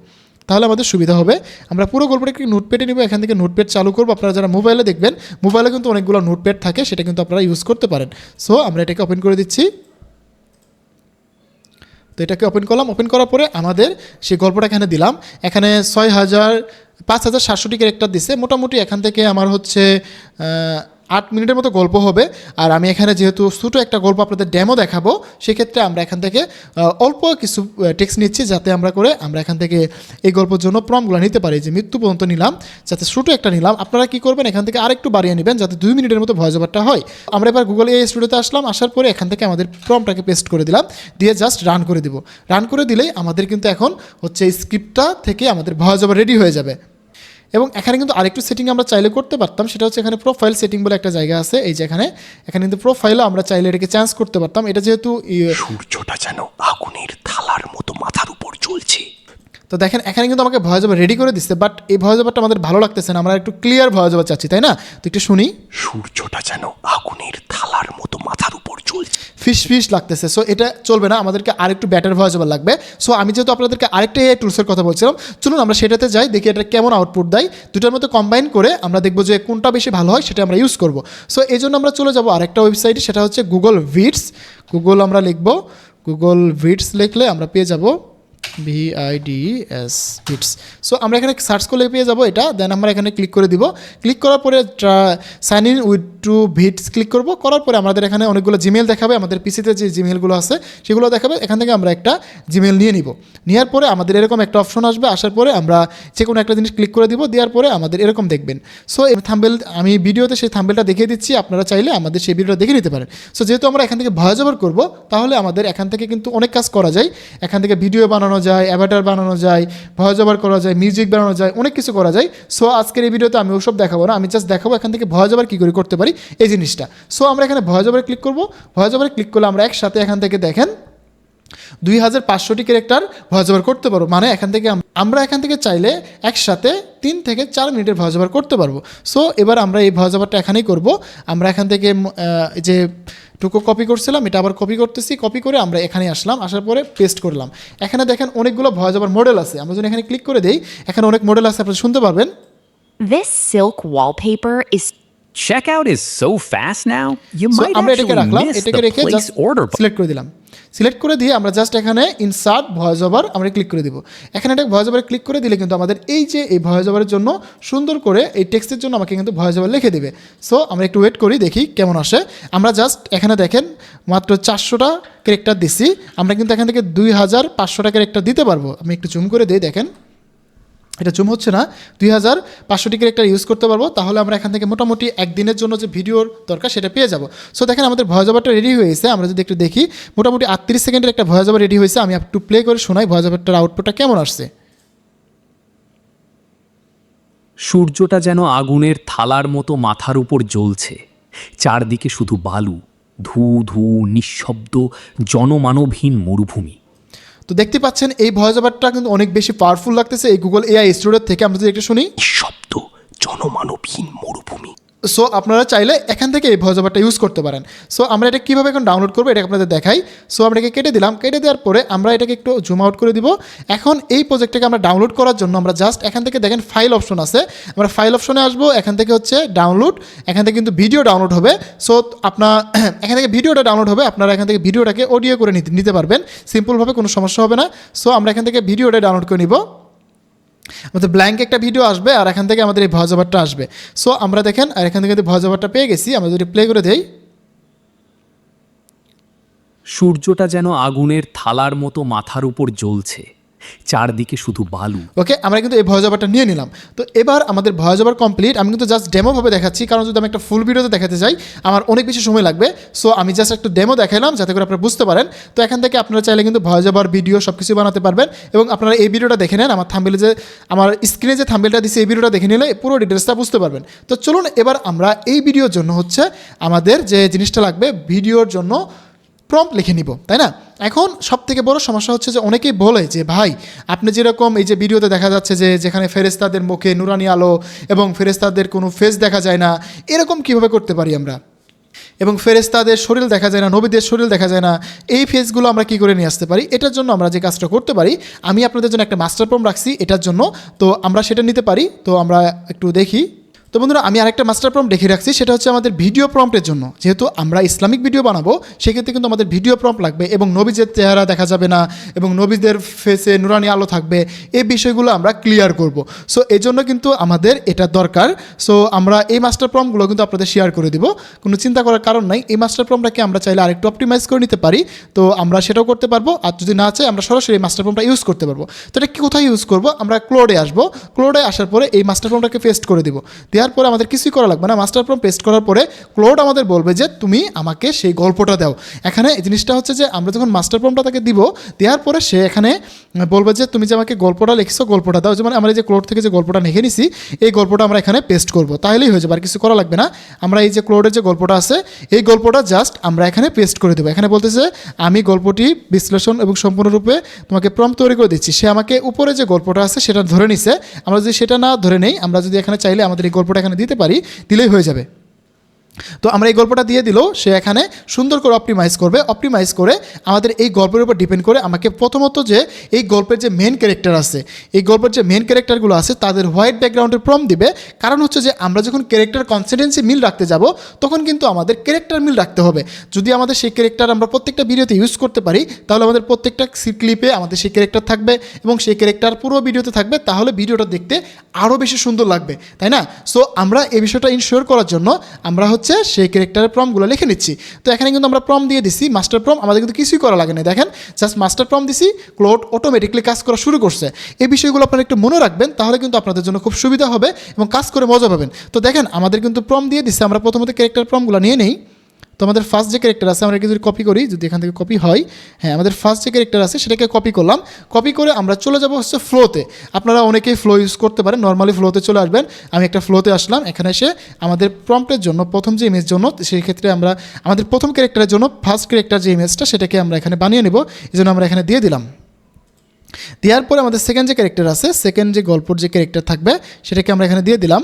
তাহলে আমাদের সুবিধা হবে। আমরা পুরো গল্পটাকে নোটপ্যাডে নিব। এখান থেকে নোটপ্যাড চালু করবো। আপনারা যারা মোবাইলে দেখবেন, মোবাইলে কিন্তু অনেকগুলো নোটপ্যাড থাকে, সেটা কিন্তু আপনারা ইউজ করতে পারেন। সো আমরা এটাকে ওপেন করে দিচ্ছি। তো এটাকে ওপেন করলাম, ওপেন করার পরে আমাদের সেই গল্পটা এখানে দিলাম। এখানে 5700 ক্যারেক্টার দিছে। মোটামুটি এখান থেকে আমার হচ্ছে 8 মিনিটের মতো গল্প হবে। আর আমি এখানে যেহেতু ছোটো একটা গল্প আপনাদের ডেমো দেখাবো, সেক্ষেত্রে আমরা এখান থেকে অল্প কিছু টেক্সট নিচ্ছি, যাতে আমরা এখান থেকে এই গল্পের জন্য প্রম্পটগুলো নিতে পারি। যে মৃত্যু পর্যন্ত নিলাম, যাতে ছোটো একটা নিলাম। আপনারা কী করবেন, এখান থেকে আরেকটু বাড়িয়ে নেবেন, যাতে 2 মিনিটের মতো ভয়েস ওভারটা হয়। আমরা এবার গুগল এআই স্টুডিওতে আসলাম, আসার পরে এখান থেকে আমাদের প্রম্পটটাকে পেস্ট করে দিলাম, দিয়ে জাস্ট রান করে দিব। রান করে দিলেই আমাদের কিন্তু এখন হচ্ছে এই স্ক্রিপ্টটা থেকে আমাদের ভয়েস ওভার রেডি হয়ে যাবে। এবং এখানে কিন্তু আরেকটু সেটিং আমরা চাইলে করতে পারতাম, সেটা হচ্ছে এখানে প্রোফাইল সেটিং বলে একটা জায়গা আছে। এই যে এখানে কিন্তু প্রোফাইলও আমরা চাইলে এটাকে চেঞ্জ করতে পারতাম। এটা যেহেতু সূর্যটা যেন আগুনের থালার মতো মাথার উপর জ্বলছে। তো দেখেন এখানে কিন্তু আমাকে ভয়েস ওভার রেডি করে দিচ্ছে, বাট এই ভয়েস ওভারটা আমাদের ভালো লাগতেছে না, আমরা একটু ক্লিয়ার ভয়েস ওভার চাচ্ছি, তাই না? তো একটু শুনি। সূর্যটা যেন আগুনের থালার মতো মাথার উপর জ্বলছে। ফিস লাগতেছে। সো এটা চলবে না, আমাদেরকে আরেকটু বেটার ভয়েস ওভার লাগবে। সো আমি যেহেতু আপনাদেরকে আরেকটা এআই টুলসের কথা বলছিলাম, চলুন আমরা সেটাতে যাই, দেখি এটা কেমন আউটপুট দেয়। দুটার মধ্যে কম্বাইন করে আমরা দেখবো যে কোনটা বেশি ভালো হয়, সেটা আমরা ইউজ করব। সো এই জন্য আমরা চলে যাবো আরেকটা ওয়েবসাইটে, সেটা হচ্ছে গুগল ভিডস। গুগল আমরা লিখবো, গুগল ভিডস লিখলে আমরা পেয়ে যাবো VIDS ভিডস। সো আমরা এখানে সার্চ করলে পেয়ে যাবো এটা। দেন আমরা এখানে ক্লিক করে দিব। ক্লিক করার পরে sign in with to vids click করব। করার পরে আমাদের এখানে অনেকগুলো জিমেল দেখাবে, আমাদের পিসিতে যে জিমেলগুলো আছে সেগুলো দেখাবে। এখান থেকে আমরা একটা জিমেল নিয়ে নিব। নেওয়ার পরে আমাদের এরকম একটা অপশন আসবে, আসার পরে আমরা যে কোনো একটা জিনিস ক্লিক করে দিব। দেওয়ার পরে আমাদের এরকম দেখবেন। সো এই থাম্বেল আমি ভিডিওতে সেই থাম্বেলটা দেখিয়ে দিচ্ছি, আপনারা চাইলে আমাদের সেই ভিডিওটা দেখে নিতে পারেন। সো যেহেতু আমরা এখান থেকে ভয়েস ওভার করবো, তাহলে আমাদের এখান থেকে কিন্তু অনেক কাজ করা যায়। এখান থেকে ভিডিও বানানো যায়, অ্যাভাটার বানানো যায়, ভয়েস ওভার করা যায়, মিউজিক বানানো যায়, অনেক কিছু করা যায়। সো আজকের এই ভিডিওতে আমি ওসব দেখাবো না, আমি জাস্ট দেখাবো এখান থেকে ভয়েস ওভার কী করে করতে পারি এই জিনিসটা। সো আমরা এখানে ভয়েস ওভারে ক্লিক করবো। ভয়েস ওভারে ক্লিক করলে আমরা একসাথে এখান থেকে দেখেন 2500টি ক্যারেক্টার ভয়েস ওভার করতে পারবো। মানে এখান থেকে আমরা এখান থেকে চাইলে একসাথে 3 থেকে 4 মিনিটের ভয়েস ওভার করতে পারবো। সো এবার আমরা এই ভয়েস ওভারটা এখানেই করবো। আমরা এখান থেকে যে টুকু কপি করছিলাম, এটা আবার কপি করতেছি। কপি করে আমরা এখানে আসলাম, আসার পরে পেস্ট করলাম। এখানে দেখেন অনেকগুলো ভয়েস ওভার মডেল আছে। আমরা যদি এখানে ক্লিক করে দিই, এখানে অনেক মডেল আছে, আপনারা শুনতে পারবেন। This silk wallpaper is Checkout is so fast now, you So, might আমরা এটাকে actually রাখলাম, miss এটাকে the রেখে place জাস্ট order. সিলেক্ট করে দিলাম। সিলেক্ট করে দিয়ে আমরা জাস্ট এখানে ইনসার্ট ভয়েস ওভার আমরা ক্লিক করে দিব। এখানে একটা ভয়েস ওভারে ক্লিক করে দিলে কিন্তু আমাদের এই যে এই ভয়েস ওভারের জন্য সুন্দর করে এই টেক্সটের জন্য আমাকে কিন্তু ভয়েস ওভার লিখে দেবে। সো আমরা একটু ওয়েট করি, দেখি কেমন আসে। আমরা জাস্ট এখানে দেখেন মাত্র 400টা ক্যারেক্টার দিচ্ছি, আমরা কিন্তু এখান থেকে 2500টা ক্যারেক্টার দিতে পারবো। আমি একটু জুম করে দিই, দেখেন এটা জুম হচ্ছে না। 2500টি ক্যারেক্টার ইউজ করতে পারবো। তাহলে আমরা এখান থেকে মোটামুটি একদিনের জন্য যে ভিডিওর দরকার সেটা পেয়ে যাবো। সো দেখেন আমাদের ভয়েস ওভারটা রেডি হয়েছে। আমরা যদি একটু দেখি, মোটামুটি 38 সেকেন্ডের একটা ভয়েস ওভার রেডি হয়েছে। আমি একটু প্লে করে শোনাই ভয়েস ওভারটার আউটপুটটা কেমন আসছে। সূর্যটা যেন আগুনের থালার মতো মাথার উপর জ্বলছে। চারদিকে শুধু বালু, ধু ধু নিঃশব্দ জনমানবহীন মরুভূমি। তো দেখতে পাচ্ছেন এই ভয়েস ওভারটা কিন্তু অনেক বেশি পাওয়ারফুল লাগতেছে এই গুগল এআই স্টুডিও থেকে। আমরা যদি একটু শুনি, নিঃশব্দ জনমানবহীন মরুভূমি। সো আপনারা চাইলে এখান থেকে এই ভয়েস ওভারটা ইউজ করতে পারেন। সো আমরা এটা কীভাবে এখন ডাউনলোড করবো এটা আপনাদের দেখাই। সো আমরা এটাকে কেটে দিলাম। কেটে দেওয়ার পরে আমরা এটাকে একটু জুম আউট করে দিব। এখন এই প্রজেক্টটাকে আমরা ডাউনলোড করার জন্য আমরা জাস্ট এখান থেকে দেখেন ফাইল অপশন আছে, আমরা ফাইল অপশনে আসবো। এখান থেকে হচ্ছে ডাউনলোড, এখান থেকে কিন্তু ভিডিও ডাউনলোড হবে। সো আপনার এখান থেকে ভিডিওটা ডাউনলোড হবে, আপনারা এখান থেকে ভিডিওটাকে অডিও করে নিতে পারবেন সিম্পলভাবে, কোনো সমস্যা হবে না। সো আমরা এখান থেকে ভিডিওটা ডাউনলোড করে নিব। আমাদের ব্ল্যাঙ্ক একটা ভিডিও আসবে আর এখান থেকে আমাদের এই ভয়েস ওভারটা আসবে। সো আমরা দেখেন আর এখান থেকে ভয়েস ওভারটা পেয়ে গেছি। আমরা যদি প্লে করে দেই, সূর্যটা যেন আগুনের থালার মতো মাথার উপর জ্বলছে। চারদিকে শুধু বালু। ওকে, আমরা কিন্তু এই ভয়েস ওভারটা নিয়ে নিলাম। তো এবার আমাদের ভয়েস ওভার কমপ্লিট। আমি কিন্তু জাস্ট ডেমোভাবে দেখাচ্ছি, কারণ যদি আমি একটা ফুল ভিডিওতে দেখাতে চাই আমার অনেক বেশি সময় লাগবে। সো আমি জাস্ট একটু ডেমো দেখালাম যাতে করে আপনারা বুঝতে পারেন। তো এখান থেকে আপনারা চাইলে কিন্তু ভয়েস ওভার ভিডিও সব কিছু বানাতে পারবেন। এবং আপনারা এই ভিডিওটা দেখে নেন, আমার থাম্বেলে যে আমার স্ক্রিনে যে থাম্বেলটা দিচ্ছে এই ভিডিওটা দেখে নিলে পুরো ডিটেলসটা বুঝতে পারবেন। তো চলুন এবার আমরা এই ভিডিওর জন্য হচ্ছে আমাদের যে জিনিসটা লাগবে ভিডিওর জন্য প্রম্পট লিখে নিব, তাই না? এখন সব থেকে বড় সমস্যা হচ্ছে যে অনেকেই বলে যে ভাই আপনি যেরকম এই যে ভিডিওতে দেখা যাচ্ছে যে যেখানে ফেরেশতাদের মুখে নুরানি আলো এবং ফেরেশতাদের কোনো ফেস দেখা যায় না, এরকম কিভাবে করতে পারি আমরা? এবং ফেরেশতাদের শরীর দেখা যায় না, নবীদের শরীর দেখা যায় না, এই ফেসগুলো আমরা কি করে নিয়ে আসতে পারি? এটার জন্য আমরা যে কাজটা করতে পারি, আমি আপনাদের জন্য একটা মাস্টার প্রম্পট রাখছি এটার জন্য। তো আমরা সেটা নিতে পারি। তো আমরা একটু দেখি। তো বন্ধুরা আমি আরেকটা মাস্টার প্রম্পট দেখে রাখছি, সেটা হচ্ছে আমাদের ভিডিও প্রম্পটের জন্য। যেহেতু আমরা ইসলামিক ভিডিও বানাবো সেক্ষেত্রে কিন্তু আমাদের ভিডিও প্রম্পট লাগবে, এবং নবীদের চেহারা দেখা যাবে না এবং নবীদের ফেসে নুরানি আলো থাকবে, এই বিষয়গুলো আমরা ক্লিয়ার করব। সো এই জন্য কিন্তু আমাদের এটা দরকার। সো আমরা এই মাস্টার প্রম্পটগুলো কিন্তু আপনাদের শেয়ার করে দিব, কোনো চিন্তা করার কারণ নাই। এই মাস্টার প্রম্পটটাকে আমরা চাইলে আরেকটু অপটিমাইজ করে নিতে পারি, তো আমরা সেটাও করতে পারবো। আর যদি না চাই আমরা সরাসরি এই মাস্টার প্রম্পটটা ইউজ করতে পারবো। তো এটা কোথায় ইউজ করবো, আমরা ক্লোডে আসবো। ক্লোডে আসার পরে এই মাস্টার প্রম্পটটাকে পেস্ট করে দিব। দেওয়ার পরে আমাদের কিছুই করা লাগবে না। মাস্টার প্রম্পট পেস্ট করার পরে ক্লোড আমাদের বলবে যে তুমি আমাকে সেই গল্পটা দাও। এখানে এই জিনিসটা হচ্ছে যে আমরা যখন মাস্টার প্রম্পটটা তাকে দিব, দেওয়ার পরে সে এখানে বলবে যে তুমি যে আমাকে গল্পটা লিখছো গল্পটা দাও। যেমন আমরা এই যে ক্লোড থেকে যে গল্পটা লিখে নিছি এই গল্পটা আমরা এখানে পেস্ট করবো, তাহলেই হয়ে যাবে, আর কিছু করা লাগবে না। আমরা এই যে ক্লোডের যে গল্পটা আছে এই গল্পটা জাস্ট আমরা এখানে পেস্ট করে দেবো। এখানে বলতেছে আমি গল্পটি বিশ্লেষণ এবং সম্পূর্ণরূপে তোমাকে প্রম্পট তৈরি করে দিচ্ছি। সে আমাকে উপরে যে গল্পটা আছে সেটা ধরে নিছে। আমরা যদি সেটা না ধরে নেই, আমরা যদি এখানে চাইলে আমাদের এই গল্পটা এখানে দিতে পারি, দিলেই হয়ে যাবে। তো আমরা এই গল্পটা দিয়ে দিলেও সে এখানে সুন্দর করে অপটিমাইজ করবে। অপটিমাইজ করে আমাদের এই গল্পের উপর ডিপেন্ড করে আমাকে প্রথমত যে এই গল্পের যে মেন ক্যারেক্টার আছে, এই গল্পের যে মেন ক্যারেক্টারগুলো আছে তাদের হোয়াইট ব্যাকগ্রাউন্ডের প্রম্পট দিবে। কারণ হচ্ছে যে আমরা যখন ক্যারেক্টার কনসিস্টেন্সি মিল রাখতে যাব তখন কিন্তু আমাদের ক্যারেক্টার মিল রাখতে হবে। যদি আমাদের সেই ক্যারেক্টার আমরা প্রত্যেকটা ভিডিওতে ইউজ করতে পারি তাহলে আমাদের প্রত্যেকটা ক্লিপে আমাদের সেই ক্যারেক্টার থাকবে এবং সেই ক্যারেক্টার পুরো ভিডিওতে থাকবে, তাহলে ভিডিওটা দেখতে আরও বেশি সুন্দর লাগবে, তাই না? সো আমরা এই বিষয়টা ইনশিওর করার জন্য আমরা হচ্ছে সেই ক্যারেক্টারের প্রম্পটগুলো লিখে নিচ্ছি। তো এখানে কিন্তু আমরা প্রম্পট দিয়ে দিছি মাস্টার প্রম্পট, আমাদের কিন্তু কিছুই করা লাগে না। দেখেন জাস্ট মাস্টার প্রম্পট দিছি, ক্লোড অটোমেটিকলি কাজ করা শুরু করছে। এই বিষয়গুলো আপনারা একটু মনে রাখবেন, তাহলে কিন্তু আপনাদের জন্য খুব সুবিধা হবে এবং কাজ করে মজা পাবেন। তো দেখেন আমাদের কিন্তু প্রম্পট দিয়ে দিচ্ছে। আমরা প্রথমত ক্যারেক্টার প্রম্পটগুলো নিয়ে নেই। তো আমাদের ফার্স্ট যে ক্যারেক্টার আছে আমরা যদি কপি করি, যদি এখান থেকে কপি হয়, হ্যাঁ আমাদের ফার্স্ট যে ক্যারেক্টার আছে সেটাকে কপি করলাম। কপি করে আমরা চলে যাব হচ্ছে ফ্লোতে। আপনারা অনেকেই ফ্লো ইউজ করতে পারেন, নর্মালি ফ্লোতে চলে আসবেন। আমি একটা ফ্লোতে আসলাম। এখানে এসে আমাদের প্রম্পটের জন্য প্রথম যে ইমেজ জন্য, সেই ক্ষেত্রে আমরা আমাদের প্রথম ক্যারেক্টারের জন্য ফার্স্ট ক্যারেক্টার যে ইমেজটা সেটাকে আমরা এখানে বানিয়ে নেব, এই জন্য আমরা এখানে দিয়ে দিলাম। দেওয়ার পরে আমাদের সেকেন্ড যে ক্যারেক্টার আছে, সেকেন্ড যে গল্পর যে ক্যারেক্টার থাকবে সেটাকে আমরা এখানে দিয়ে দিলাম।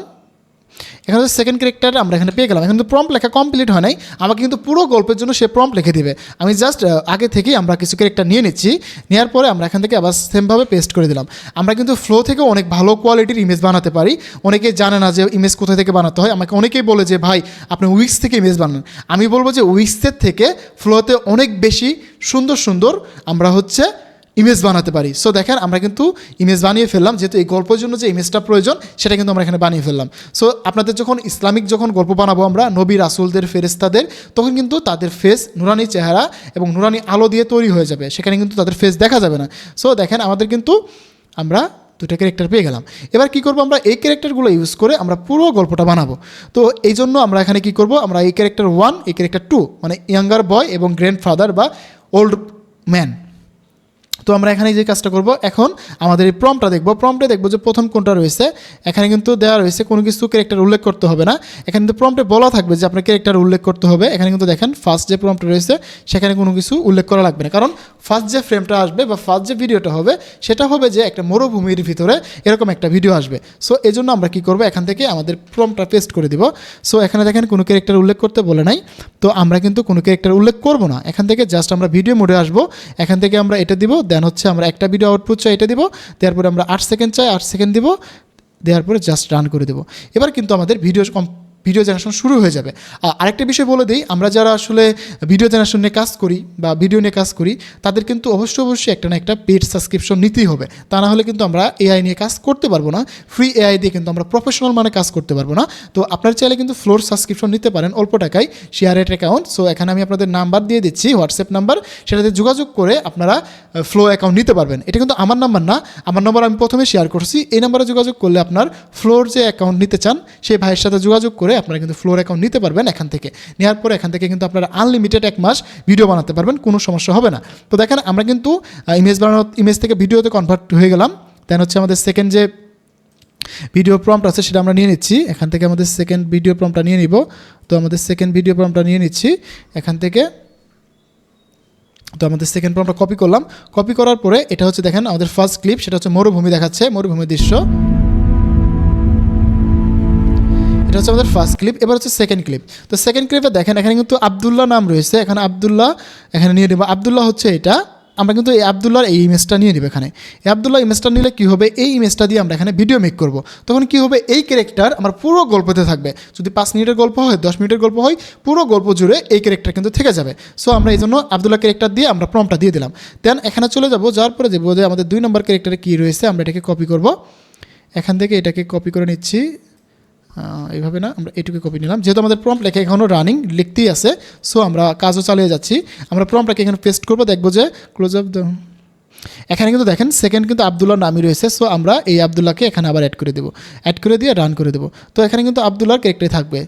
এখানে সেকেন্ড ক্যারেক্টার আমরা এখানে পেয়ে গেলাম। এখন তো প্রম্পট লেখা কমপ্লিট হয় নাই, আমাকে কিন্তু পুরো গল্পের জন্য সে প্রম্পট লিখে দিবে। আমি জাস্ট আগে থেকেই আমরা কিছু ক্যারেক্টার নিয়ে নিচ্ছি, নেওয়ার পরে আমরা এখান থেকে আবার সেমভাবে পেস্ট করে দিলাম। আমরা কিন্তু ফ্লো থেকে অনেক ভালো কোয়ালিটির ইমেজ বানাতে পারি। অনেকেই জানে না যে ইমেজ কোথা থেকে বানাতে হয়। আমাকে অনেকেই বলে যে ভাই আপনি উইক্স থেকে ইমেজ বানান। আমি বলবো যে উইক্সের থেকে ফ্লোতে অনেক বেশি সুন্দর সুন্দর আমরা হচ্ছে ইমেজ বানাতে পারি। সো দেখেন আমরা কিন্তু ইমেজ বানিয়ে ফেললাম, যেহেতু এই গল্পের জন্য যে ইমেজটা প্রয়োজন সেটা কিন্তু আমরা এখানে বানিয়ে ফেললাম। সো আপনাদের যখন ইসলামিক যখন গল্প বানাবো আমরা নবী রাসূলদের ফেরেশতাদের, তখন কিন্তু তাদের ফেস নুরানি চেহারা এবং নুরানি আলো দিয়ে তৈরি হয়ে যাবে, সেখানে কিন্তু তাদের ফেস দেখা যাবে না। সো দেখেন আমাদের কিন্তু আমরা দুটো ক্যারেক্টার পেয়ে গেলাম। এবার কি করব, আমরা এই ক্যারেক্টারগুলো ইউজ করে আমরা পুরো গল্পটা বানাবো। তো এই জন্য আমরা এখানে কি করব, আমরা এই ক্যারেক্টার 1 এই ক্যারেক্টার 2 মানে ইয়াঙ্গার বয় এবং গ্র্যান্ডফাদার বা ওল্ড ম্যান। তো আমরা এখানে যে কাজটা করব, এখন আমাদের এই প্রম্পটটা দেখব। প্রম্পটে দেখব যে প্রথম কোনটা রয়েছে। এখানে কিন্তু দেওয়া রয়েছে কোনো কিছু ক্যারেক্টার উল্লেখ করতে হবে না। এখানে কিন্তু প্রম্পটে বলা থাকবে যে আপনার ক্যারেক্টার উল্লেখ করতে হবে। এখানে কিন্তু দেখেন ফার্স্ট যে প্রম্পট রয়েছে সেখানে কোনো কিছু উল্লেখ করা লাগবে না, কারণ ফার্স্ট যে ফ্রেমটা আসবে বা ফার্স্ট যে ভিডিওটা হবে সেটা হবে যে একটা মরুভূমির ভিতরে এরকম একটা ভিডিও আসবে। সো এই জন্য আমরা কী করবো, এখান থেকে আমাদের প্রম্পটটা পেস্ট করে দিব। সো এখানে দেখেন কোনো ক্যারেক্টার উল্লেখ করতে বলে নাই, তো আমরা কিন্তু কোনো ক্যারেক্টার উল্লেখ করব না। এখান থেকে জাস্ট আমরা ভিডিও মোডে আসবো। এখান থেকে আমরা এটা দিব, দেন হচ্ছে আমরা একটা ভিডিও আউটপুট চাই এটা দিব, দেওয়ার পরে আমরা 8 সেকেন্ড চাই 8 সেকেন্ড দিব, দেওয়ার পরে জাস্ট রান করে দেবো। এবার কিন্তু আমাদের ভিডিও জেনারেশন শুরু হয়ে যাবে। আরেকটা বিষয় বলে দিই, আমরা যারা আসলে ভিডিও জেনারেশন নিয়ে কাজ করি বা ভিডিও নিয়ে কাজ করি তাদের কিন্তু অবশ্যই একটা না একটা পেড সাবস্ক্রিপশন নিতেই হবে, তা না হলে কিন্তু আমরা এআই নিয়ে কাজ করতে পারবো না। ফ্রি এআই দিয়ে কিন্তু আমরা প্রফেশনাল মানে কাজ করতে পারবো না। তো আপনারা চাইলে কিন্তু ফ্লোর সাবস্ক্রিপশন নিতে পারেন অল্প টাকায়, শেয়ারেট অ্যাকাউন্ট। সো এখানে আমি আপনাদের নাম্বার দিয়ে দিচ্ছি, হোয়াটসঅ্যাপ নাম্বার, সেটাতে যোগাযোগ করে আপনারা ফ্লো অ্যাকাউন্ট নিতে পারবেন। এটা কিন্তু আমার নাম্বার না, আমার নাম্বার আমি প্রথমে শেয়ার করছি। এই নাম্বারে যোগাযোগ করলে আপনার ফ্লোর যে অ্যাকাউন্ট নিতে চান সেই ভাইয়ের সাথে যোগাযোগ করে আপনারা কিন্তু ফ্লোর অ্যাকাউন্ট নিতে পারবেন। এখান থেকে নেওয়ার পরে এখান থেকে কিন্তু আপনারা আনলিমিটেড 1 মাস ভিডিও বানাতে পারবেন, কোনো সমস্যা হবে না। তো দেখেন আমরা কিন্তু ইমেজ থেকে ভিডিওতে কনভার্ট হয়ে গেলাম। দেন হচ্ছে আমাদের সেকেন্ড যে ভিডিও প্রম্পট আছে সেটা আমরা নিয়ে নিচ্ছি। এখান থেকে আমাদের সেকেন্ড ভিডিও প্রম্পটটা নিয়ে নিব। তো আমাদের সেকেন্ড ভিডিও প্রম্পটটা নিয়ে নিচ্ছি এখান থেকে। তো আমাদের সেকেন্ড প্রম্পটটা কপি করলাম। কপি করার পরে এটা হচ্ছে দেখেন আমাদের ফার্স্ট ক্লিপ, সেটা হচ্ছে মরুভূমি দেখাচ্ছে, মরুভূমির দৃশ্য। এটা হচ্ছে আমাদের ফার্স্ট ক্লিপ। এবার হচ্ছে সেকেন্ড ক্লিপ। তো সেকেন্ড ক্লিপে দেখেন এখানে কিন্তু আবদুল্লাহ নাম রয়েছে, এখানে আবদুল্লাহ এখানে নিয়ে নেব। আবদুল্লাহ হচ্ছে এটা, আমরা কিন্তু এই আবদুল্লাহর এই ইমেজটা নিয়ে নেব এখানে। এই আবদুল্লাহ ইমেজটা নিলে কী হবে, এই ইমেজটা দিয়ে আমরা এখানে ভিডিও মেক করব। তখন কী হবে, এই ক্যারেক্টার আমার পুরো গল্পতে থাকবে। যদি 5 মিনিটের গল্প হয়, 10 মিনিটের গল্প হয়, পুরো গল্প জুড়ে এই ক্যারেক্টার কিন্তু থেকে যাবে। সো আমরা এই জন্য আবদুল্লাহ ক্যারেক্টার দিয়ে আমরা প্রম্পটটা দিয়ে দিলাম। দেন এখানে চলে যাব, যাওয়ার পরে যে বোধহয় আমাদের 2 নম্বর ক্যারেক্টারে কী রয়েছে আমরা এটাকে কপি করব। এখান থেকে এটাকে কপি করে নিচ্ছি, এইভাবে না, আমরা এটুকু কপি নিলাম। যেহেতু আমাদের প্রম্পট লেখা এখনও রানিং লিখতেই আছে, সো আমরা কাজও চালিয়ে যাচ্ছি। আমরা প্রম্পটটাকে এখানে পেস্ট করবো, দেখবো যে ক্লোজ আপ এখানে কিন্তু দেখেন সেকেন্ড কিন্তু আবদুল্লাহর নামই রয়েছে। সো আমরা এই আবদুল্লাহকে এখানে আবার অ্যাড করে দেবো, অ্যাড করে দিয়ে রান করে দেবো। তো এখানে কিন্তু আবদুল্লাহর ক্যারেক্টারই থাকবে।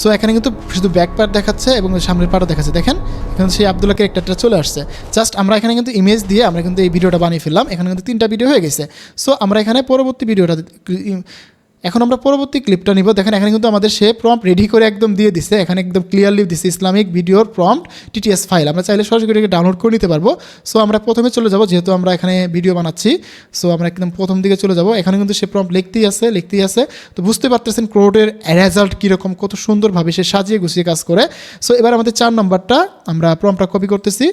সো এখানে কিন্তু শুধু ব্যাক পার্ট দেখাচ্ছে এবং সামনের পার্টও দেখাচ্ছে। দেখেন এখানে সেই আবদুল্লাহ ক্যারেক্টারটা চলে আসছে। জাস্ট আমরা এখানে কিন্তু ইমেজ দিয়ে আমরা কিন্তু এই ভিডিওটা বানিয়ে ফেললাম। এখানে কিন্তু 3টা ভিডিও হয়ে গেছে। সো আমরা এখানে পরবর্তী ভিডিওটা, এখন আমরা পরবর্তী ক্লিপটা নিব। দেখেন এখানে কিন্তু আমাদের সে প্রম্পট রেডি করে একদম দিয়ে দিছে। এখানে একদম ক্লিয়ারলি দিছে ইসলামিক ভিডিওর প্রম্পট টিটিএস ফাইল। আমরা চাইলে সরাসরি এটাকে ডাউনলোড করে নিতে পারবো। সো আমরা প্রথমে চলে যাব, যেহেতু আমরা এখানে ভিডিও বানাচ্ছি। সো আমরা একদম প্রথম দিকে চলে যাব। এখানে কিন্তু সে প্রম্পট লিখতেই আছে। তো বুঝতে পারতেছেন ক্রোডের রেজাল্ট কীরকম, কত সুন্দরভাবে সে সাজিয়ে গুছিয়ে কাজ করে। সো এবার আমাদের 4 নম্বরটা আমরা প্রম্পটটা কপি করতেছি।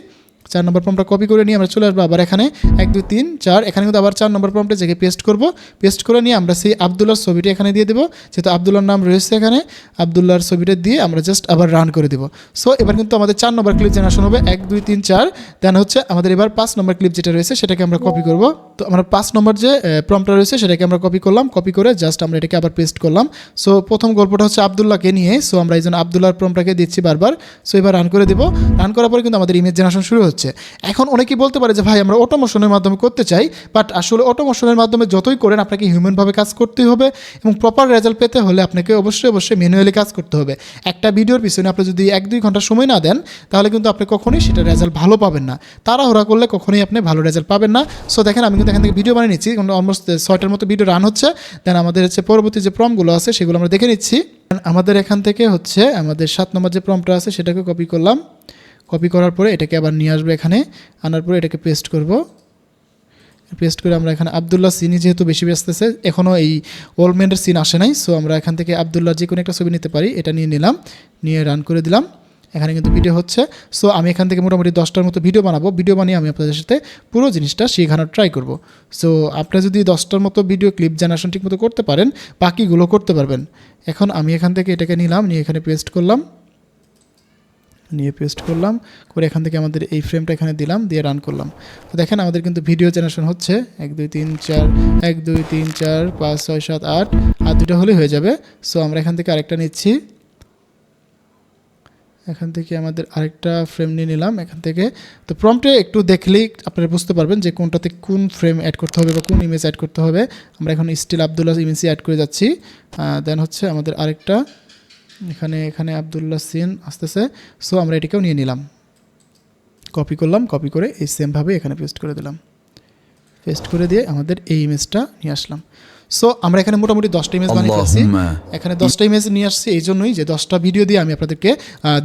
4 নম্বর প্রম্পটটা কপি করে নিয়ে আমরা চলে আসবো আবার এখানে 1 2 3 4। এখানে কিন্তু আবার 4 নম্বর প্রম্পটে জায়গায় পেস্ট করব। পেস্ট করে নিয়ে আমরা সেই আবদুল্লাহর ছবিটা এখানে দিয়ে দেবো। যেহেতু আবদুল্লাহর নাম রয়েছে এখানে, আবদুল্লাহর ছবিটা দিয়ে আমরা জাস্ট আবার রান করে দেবো। সো এবার কিন্তু আমাদের 4 নম্বর ক্লিপ জেনারেশন হবে 1 2 3 4। দেন হচ্ছে আমাদের এবার 5 নম্বর ক্লিপ যেটা রয়েছে সেটাকে আমরা কপি করব। তো আমরা 5 নম্বর যে প্রম্পটটা রয়েছে সেটাকে আমরা কপি করলাম, কপি করে জাস্ট আমরা এটাকে আবার পেস্ট করলাম। সো প্রথম গল্পটা হচ্ছে আবদুল্লাহকে নিয়ে। সো আমরা এই জন্য আবদুল্লাহর প্রম্পটটাকে দিচ্ছি বারবার। সো এবার রান করে দেবো। রান করার পরে কিন্তু আমাদের ইমেজ জেনারেশন শুরু হচ্ছে। এখন অনেকেই বলতে পারে যে ভাই আমরা অটোমেশনের মাধ্যমে করতে চাই, বাট আসলে অটোমেশনের মাধ্যমে যতই করেন আপনাকে হিউম্যানভাবে কাজ করতেই হবে এবং প্রপার রেজাল্ট পেতে হলে আপনাকে অবশ্যই ম্যানুয়ালি কাজ করতে হবে। একটা ভিডিওর পিছনে আপনি যদি 1 2 ঘন্টা সময় না দেন তাহলে কিন্তু আপনি কখনোই সেটা রেজাল্ট ভালো পাবেন না। তাড়াহুড়া করলে কখনোই আপনি ভালো রেজাল্ট পাবেন না। সো দেখেন আমি কিন্তু এখান থেকে ভিডিও বানিয়ে নিচ্ছি, অলমোস্ট 6টার মতো ভিডিও রান হচ্ছে। দেন আমাদের হচ্ছে পরবর্তী যে প্রম্পটগুলো আছে সেগুলো আমরা দেখে নিচ্ছি। আমাদের এখান থেকে হচ্ছে আমাদের 7 নম্বর যে প্রম্পটটা আছে সেটাকে কপি করলাম। কপি করার পরে এটাকে আবার নিয়ে আসবো এখানে, আনার পরে এটাকে পেস্ট করব। পেস্ট করে আমরা এখানে আবদুল্লাহ সিনই যেহেতু বেশি ব্যস্তেছে, এখনও এই ওল্ডম্যানের সিন আসে নাই। সো আমরা এখান থেকে আবদুল্লাহ যে কোনো একটা ছবি নিতে পারি, এটা নিয়ে নিলাম, নিয়ে রান করে দিলাম। এখানে কিন্তু ভিডিও হচ্ছে। সো আমি এখান থেকে মোটামুটি 10টার মতো ভিডিও বানাবো। ভিডিও বানিয়ে আমি আপনাদের সাথে পুরো জিনিসটা শেখানোর ট্রাই করব। সো আপনারা যদি 10টার মতো ভিডিও ক্লিপ জেনারেশন ঠিক মতো করতে পারেন, বাকিগুলো করতে পারবেন। এখন আমি এখান থেকে এটাকে নিলাম, নিয়ে এখানে পেস্ট করলাম, করে এখান থেকে আমাদের এই ফ্রেমটা এখানে দিলাম, দিয়ে রান করলাম। তো দেখেন আমাদের কিন্তু ভিডিও জেনারেশন হচ্ছে 1 2 3 4 1 2 3 4 5 6 7 8 আর 2টা হলেই হয়ে যাবে। সো আমরা এখান থেকে আরেকটা নিচ্ছি, এখান থেকে আমাদের আরেকটা ফ্রেম নিয়ে নিলাম এখান থেকে। তো প্রম্পটে একটু দেখলেই আপনারা বুঝতে পারবেন যে কোনটাতে কোন ফ্রেম অ্যাড করতে হবে বা কোন ইমেজ অ্যাড করতে হবে। আমরা এখন স্টিল আবদুল্লাহ ইমেজই অ্যাড করে যাচ্ছি। দেন হচ্ছে আমাদের আরেকটা এখানে আবদুল্লাহ সিন আসতেছে। সো আমরা এটাকেও নিয়ে নিলাম, কপি করলাম, কপি করে এই সেমভাবে এখানে পেস্ট করে দিলাম। পেস্ট করে দিয়ে আমাদের এই ইমেজটা নিয়ে আসলাম। সো আমরা এখানে মোটামুটি 10টা ইমেজ বানিয়ে ফেলছি। এখানে 10টা ইমেজ নিয়ে আসছি এই জন্যই যে 10টা ভিডিও দিয়ে আমি আপনাদেরকে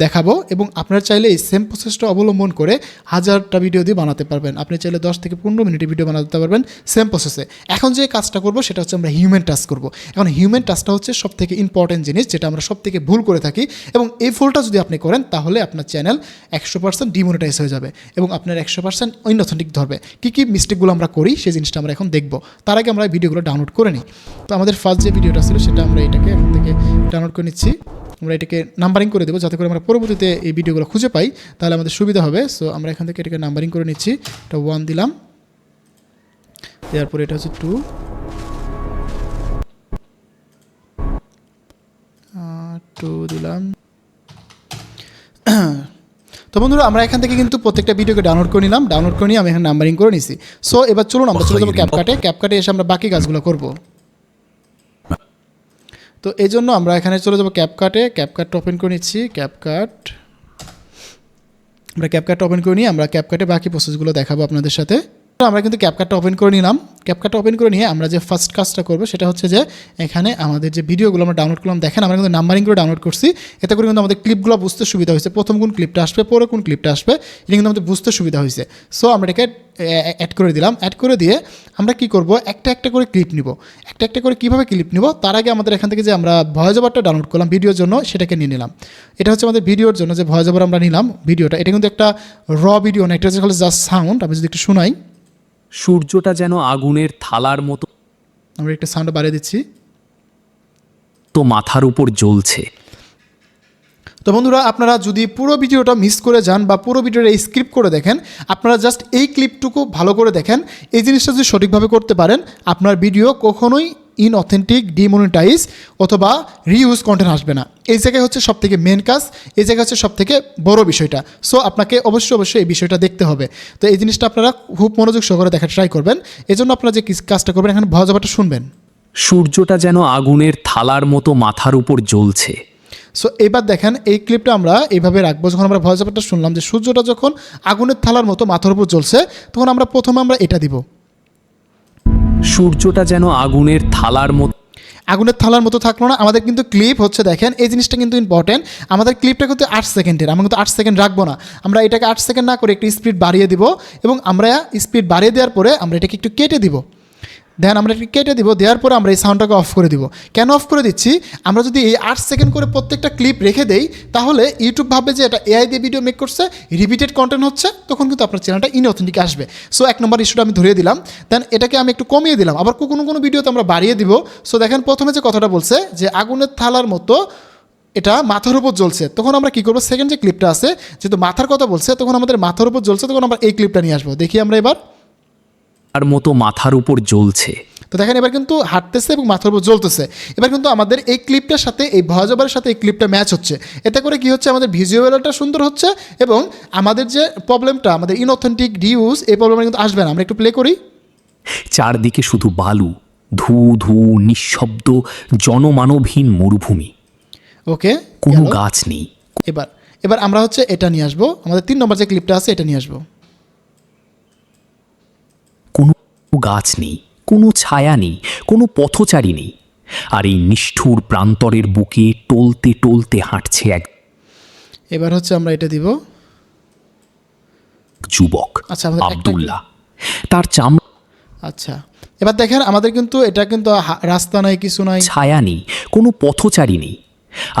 দেখাবো এবং আপনারা চাইলে এই সেম প্রসেসটা অবলম্বন করে 1000টা ভিডিও দিয়ে বানাতে পারবেন। আপনি চাইলে 10 থেকে 15 মিনিটের ভিডিও বানাতে পারবেন সেম প্রসেসে। এখন যে কাজটা করব সেটা হচ্ছে আমরা হিউম্যান টাচ করব। এখন হিউম্যান টাচটা হচ্ছে সবথেকে ইম্পর্টেন্ট জিনিস, যেটা আমরা সবথেকে ভুল করে থাকি এবং এই ভুলটা যদি আপনি করেন তাহলে আপনার চ্যানেল 100% ডিমনিটাইজ হয়ে যাবে এবং আপনার 100% অনঅথেন্টিক ধরবে। কী মিস্টেকগুলো আমরা করি সেই জিনিসটা আমরা এখন দেখব। তার আগে আমরা এই ভিডিওগুলো ডাউনলোড করে নিই। তো আমাদের ফার্স্ট যে ভিডিওটা ছিল সেটা আমরা এটাকে এখান থেকে ডাউনলোড করে নিচ্ছি। আমরা এটাকে নাম্বারিং করে দেবো যাতে করে আমরা পরবর্তীতে এই ভিডিওগুলো খুঁজে পাই, তাহলে আমাদের সুবিধা হবে। সো আমরা এখান থেকে এটাকে নাম্বারিং করে নিচ্ছি। এটা 1 দিলাম, এরপরে এটা হচ্ছে 2, 2 দিলাম। তো বন্ধুরা আমরা এখান থেকে কিন্তু প্রত্যেকটা ভিডিওকে ডাউনলোড করে নিলাম, ডাউনলোড করে নিয়ে আমি এখানে নাম্বারিং করে নিছি। সো এবার চলুন আমরা চলে যাবো ক্যাপকাটে এসে আমরা বাকি কাজগুলো করব। তো এই জন্য আমরা এখানে চলে যাবো ক্যাপকাট ওপেন করে নিচ্ছি। আমরা ক্যাপকাট ওপেন করে নিয়ে আমরা ক্যাপকাটে বাকি প্রসেসগুলো দেখাবো আপনাদের সাথে। আমরা কিন্তু ক্যাপকাটটা ওপেন করে নিলাম। ক্যাপকাটটা ওপেন করে নিয়ে আমরা যে ফার্স্ট কাজটা করবো সেটা হচ্ছে যে এখানে আমাদের যে ভিডিওগুলো আমরা ডাউনলোড করলাম, দেখেন আমরা কিন্তু নাম্বারিং করে ডাউনলোড করছি। এতে করে কিন্তু আমাদের ক্লিপগুলো বুঝতে সুবিধা হয়েছে, প্রথম কোন ক্লিপটা আসবে, পরে কোন ক্লিপটা আসবে, এটা কিন্তু আমাদের বুঝতে সুবিধা হয়েছে। সো আমরা এটাকে অ্যাড করে দিলাম। অ্যাড করে দিয়ে আমরা কি করব, একটা একটা করে ক্লিপ নিব। একটা একটা করে কীভাবে ক্লিপ নিব, তার আগে আমাদের এখান থেকে যে আমরা ভয়েস ওভারটা ডাউনলোড করলাম ভিডিওর জন্য, সেটাকে নিয়ে নিলাম। এটা হচ্ছে আমাদের ভিডিওর জন্য যে ভয়েস ওভার আমরা নিলাম ভিডিওটা, এটা কিন্তু একটা র ভিডিও না, এটা হচ্ছে জাস্ট সাউন্ড। আমি যদি একটু শোনাই, সূর্যটা যেন আগুনের থালার মতো আমরা একটা সাউন্ড বাড়িয়ে দিচ্ছি। তো মাথার উপর জ্বলছে। তো বন্ধুরা, আপনারা যদি পুরো ভিডিওটা মিস করে যান বা পুরো ভিডিওটা স্ক্রিপ্ট করে দেখেন, আপনারা জাস্ট এই ক্লিপটুকু ভালো করে দেখেন, এই জিনিসটা যদি সঠিকভাবে করতে পারেন, আপনার ভিডিও কখনোই ইনঅথেন্টিক, ডিমনিটাইজ অথবা রিইউজ কন্টেন্ট আসবে না। এই জায়গায় হচ্ছে সবথেকে মেন কাজ, এই জায়গায় হচ্ছে সবথেকে বড় বিষয়টা। সো আপনাকে অবশ্যই এই বিষয়টা দেখতে হবে। তো এই জিনিসটা আপনারা খুব মনোযোগ সহকারে দেখার ট্রাই করবেন। এই জন্য আপনারা যে কাজটা করবেন, এখানে ভয়েস ওভারটা শুনবেন। সূর্যটা যেন আগুনের থালার মতো মাথার উপর জ্বলছে। সো এবার দেখেন, এই ক্লিপটা আমরা এইভাবে রাখবো। যখন আমরা ভয়েস ওভারটা শুনলাম যে সূর্যটা যখন আগুনের থালার মতো মাথার উপর জ্বলছে, তখন আমরা প্রথমে আমরা এটা দিব। সূর্যটা যেন আগুনের থালার মতো আগুনের থালার মতো থাকলো না, আমাদের কিন্তু ক্লিপ হচ্ছে, দেখেন এই জিনিসটা কিন্তু ইম্পর্টেন্ট। আমাদের ক্লিপটা কিন্তু 8 সেকেন্ডের, আমরা কিন্তু 8 সেকেন্ড রাখবো না। আমরা এটাকে 8 সেকেন্ড না করে একটু স্পিড বাড়িয়ে দিব, এবং আমরা স্পিড বাড়িয়ে দেওয়ার পরে আমরা এটাকে একটু কেটে দিব। দেন আমরা একটু কেটে দিব, দেওয়ার পরে আমরা এই সাউন্ডটাকে অফ করে দিব। কেন অফ করে দিচ্ছি, আমরা যদি এই 8 সেকেন্ড করে প্রত্যেকটা ক্লিপ রেখে দেই, তাহলে ইউটিউব ভাববে যে এটা এআই দিয়ে ভিডিও মেক করছে, রিপিটেড কন্টেন্ট হচ্ছে, তখন কিন্তু আপনার চ্যানেলটা ইনঅথেন্টিক আসবে। সো 1 নম্বর ইস্যুটা আমি ধরিয়ে দিলাম। দেন এটাকে আমি একটু কমিয়ে দিলাম, আবার কোনো ভিডিওতে আমরা বাড়িয়ে দিব। সো দেখেন প্রথমে যে কথাটা বলছে যে আগুনের থালার মতো এটা মাথার উপর জ্বলছে, তখন আমরা কী করবো, সেকেন্ড যে ক্লিপটা আছে, যেহেতু মাথার কথা বলছে, তখন আমাদের মাথার উপর জ্বলছে, তখন আমরা এই ক্লিপটা নিয়ে আসবো। দেখি আমরা এবার, আর মতো মাথার উপর জ্বলছে। তো দেখেন এবার কিন্তু হাঁটতেছে এবং মাথার উপর জ্বলতেছে। এবার কিন্তু আমাদের এই ক্লিপটার সাথে, এই ভয়েস ওভারের সাথে এই ক্লিপটা ম্যাচ হচ্ছে। এতে করে কি হচ্ছে, আমাদের ভিজুয়ালটা সুন্দর হচ্ছে, এবং আমাদের যে প্রবলেমটা, আমাদের ইনঅথেন্টিক রিউজ, এই প্রবলেমটা কিন্তু আসবে না। আমরা একটু প্লে করি। চারদিকে শুধু বালু, ধু ধু নিঃশব্দ জনমানবহীন মরুভূমি, ওকে, কোনো গাছ নেই। এবার আমরা হচ্ছে এটা নিয়ে আসবো, আমাদের 3 নম্বর যে ক্লিপটা আছে এটা নিয়ে আসবো। কোনো গাছ নেই, কোনো ছায়া নেই, কোনো পথচারী নেই। আর এই নিষ্ঠুর প্রান্তরের বুকে টলতে টলতে হাঁটছে এক এবার হচ্ছে আমরা এটা দিব। যুবক, আচ্ছা, আমাদের একটা আব্দুল্লাহ। তার চামড়া আচ্ছা, এবার দেখেন আমাদের কিন্তু এটা কিন্তু রাস্তা নাই, কিছু নাই, ছায়া নেই, কোনো পথচারী নেই।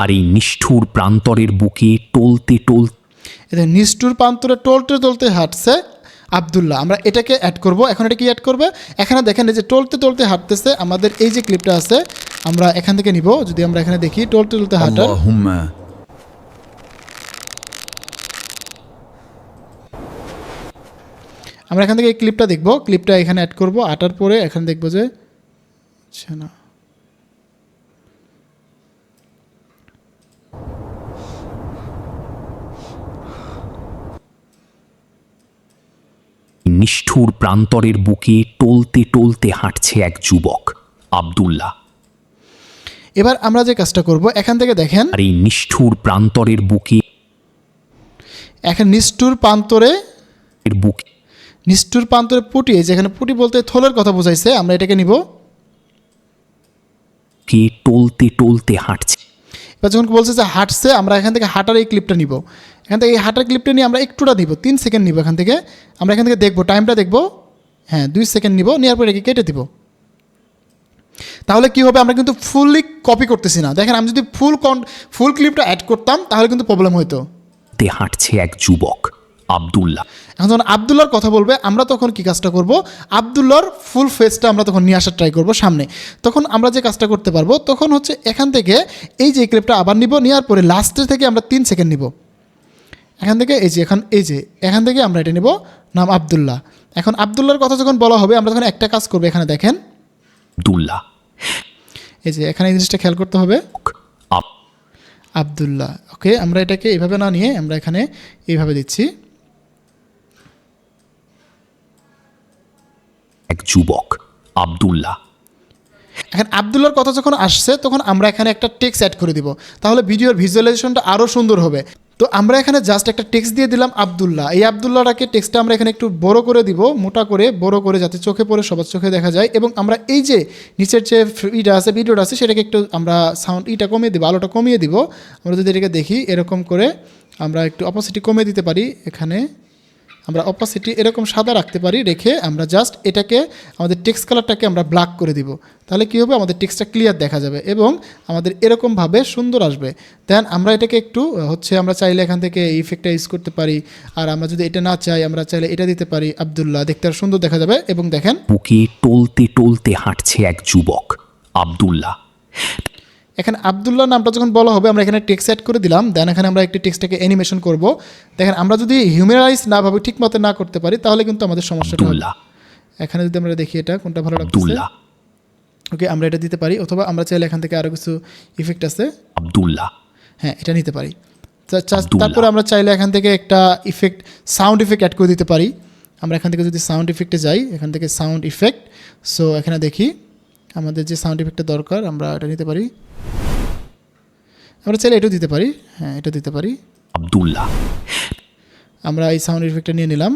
আর এই নিষ্ঠুর প্রান্তরের বুকে টলতে টলতে এদের নিষ্ঠুর প্রান্তরে টলতে টলতে হাঁটছে আব্দুল্লাহ। আমরা এটাকে অ্যাড করব। এখন এটা কি অ্যাড করবে, এখানে দেখেন এই যে টলতে টলতে হাঁটতেছে, আমাদের এই যে ক্লিপটা আছে আমরা এখান থেকে নিব। যদি আমরা এখানে দেখি টলতে টলতে হাঁটার, আমরা এখান থেকে এই ক্লিপটা দেখব। ক্লিপটা এখানে অ্যাড করব, আটার পরে এখানে দেখব যে আচ্ছা না, নিষ্ঠুর প্রান্তরের বুকে টলতে টলতে হাঁটছে এক যুবক, আব্দুল্লাহ। এবার আমরা যে কাজটা করব, এখান থেকে দেখেন আর এই নিষ্ঠুর প্রান্তরের বুকে এখন নিষ্ঠুর প্রান্তরে বুকে নিষ্ঠুর প্রান্তরে পুটি, যেখানে পুটি বলতে থলের কথা বোঝাইছে, আমরা এটাকে নিব। কে টলতে টলতে হাঁটছে। এবার যখন বলছে যে হাঁটছে, আমরা এখান থেকে হাঁটার এই ক্লিপটা নিব। এখান থেকে এই হাঁটার ক্লিপটা নিয়ে আমরা একটুটা নিব, 3 সেকেন্ড নিব। এখান থেকে আমরা এখান থেকে দেখবো, টাইমটা দেখবো, হ্যাঁ 2 সেকেন্ড নিব। নেওয়ার পরে কেটে দিব। তাহলে কি হবে, আমরা কিন্তু ফুললি কপি করতেছি না। দেখেন আমি যদি ফুল ক্লিপটা অ্যাড করতাম, তাহলে কিন্তু প্রবলেম হতো। হাঁটছে এক যুবক, আব্দুল্লাহ। এখন যখন আব্দুল্লাহর কথা বলবে, আমরা তখন কি কাজটা করব, আব্দুল্লাহর ফুল ফেসটা আমরা তখন নিয়ে আসার ট্রাই করব সামনে। তখন আমরা যে কাজটা করতে পারবো, তখন হচ্ছে এখান থেকে এই যে ক্লিপটা আবার নিব, নেওয়ার পরে লাস্টের থেকে আমরা 3 সেকেন্ড নিব। এখান থেকে এখান থেকে আমরা এটা নেব, নাম আব্দুল্লাহ। এখন আব্দুল্লাহর কথা যখন বলা হবে, আমরা তখন একটা কাজ করবো। এখানে দেখেন আব্দুল্লাহ, এই যে এখানে এই জিনিসটা খেয়াল করতে হবে, আব্দুল্লাহ। ওকে, আমরা এটাকে এইভাবে না নিয়ে আমরা এখানে এইভাবে দিচ্ছি, এক যুবক, আব্দুল্লাহ। এখন আব্দুল্লাহর কথা যখন আসছে, তখন আমরা এখানে একটা টেক্সট অ্যাড করে দিব। তাহলে ভিডিওর ভিজুয়ালাইজেশনটা আরও সুন্দর হবে। তো আমরা এখানে জাস্ট একটা টেক্সট দিয়ে দিলাম আব্দুল্লাহ। এই আব্দুল্লাহটাকে টেক্সটটা আমরা এখানে একটু বড় করে দিব, মোটা করে বড় করে, যাতে চোখে পড়ে সবার চোখে দেখা যায়। এবং আমরা এই যে নিচের যে ইটা আছে, ভিডিওটা আছে, সেটাকে একটু আমরা সাউন্ড ইটা কমিয়ে দিব, আলোটা কমিয়ে দিব। আমরা যদি এটাকে দেখি এরকম করে আমরা একটু অপাসিটি কমিয়ে দিতে পারি। এখানে আমরা অপাসিটি এরকম সাদা রাখতে পারি, রেখে আমরা জাস্ট এটাকে আমাদের টেক্সট কালারটাকে আমরা ব্ল্যাক করে দিব। তাহলে কী হবে, আমাদের টেক্সটটা ক্লিয়ার দেখা যাবে এবং আমাদের এরকমভাবে সুন্দর আসবে। দেন আমরা এটাকে একটু আমরা চাইলে এখান থেকে এই ইফেক্টটা ইউজ করতে পারি। আর আমরা যদি এটা না চাই, আমরা চাইলে এটা দিতে পারি, আব্দুল্লাহ, দেখতে আর সুন্দর দেখা যাবে। এবং দেখেন বুকে টলতে টলতে হাঁটছে এক যুবক, আব্দুল্লাহ। এখানে আব্দুল্লাহ নামটা যখন বলা হবে, আমরা এখানে টেক্সট অ্যাড করে দিলাম। দেন এখানে আমরা একটি টেক্সটটাকে অ্যানিমেশন করব। দেখেন আমরা যদি হিউম্যানাইজ না ভাবে ঠিক মতো না করতে পারি, তাহলে কিন্তু আমাদের সমস্যাটা হবে। আব্দুল্লাহ, এখানে যদি আমরা দেখি এটা কোনটা ভালো লাগছে, আব্দুল্লাহ, ওকে আমরা এটা দিতে পারি। অথবা আমরা চাইলে এখান থেকে আরও কিছু ইফেক্ট আছে, আব্দুল্লাহ, হ্যাঁ এটা নিতে পারি। আব্দুল্লাহ। তারপরে আমরা চাইলে এখান থেকে একটা ইফেক্ট, সাউন্ড ইফেক্ট অ্যাড করে দিতে পারি। আমরা এখান থেকে যদি সাউন্ড ইফেক্টে যাই, এখান থেকে সাউন্ড ইফেক্ট, সো এখানে দেখি আমাদের যে সাউন্ড ইফেক্টটা দরকার, আমরা এটা নিতে পারি। আমরা চাইলে এটাও দিতে পারি, হ্যাঁ এটা দিতে পারি। আব্দুল্লাহ, আমরা এই সাউন্ড ইফেক্টটা নিয়ে নিলাম।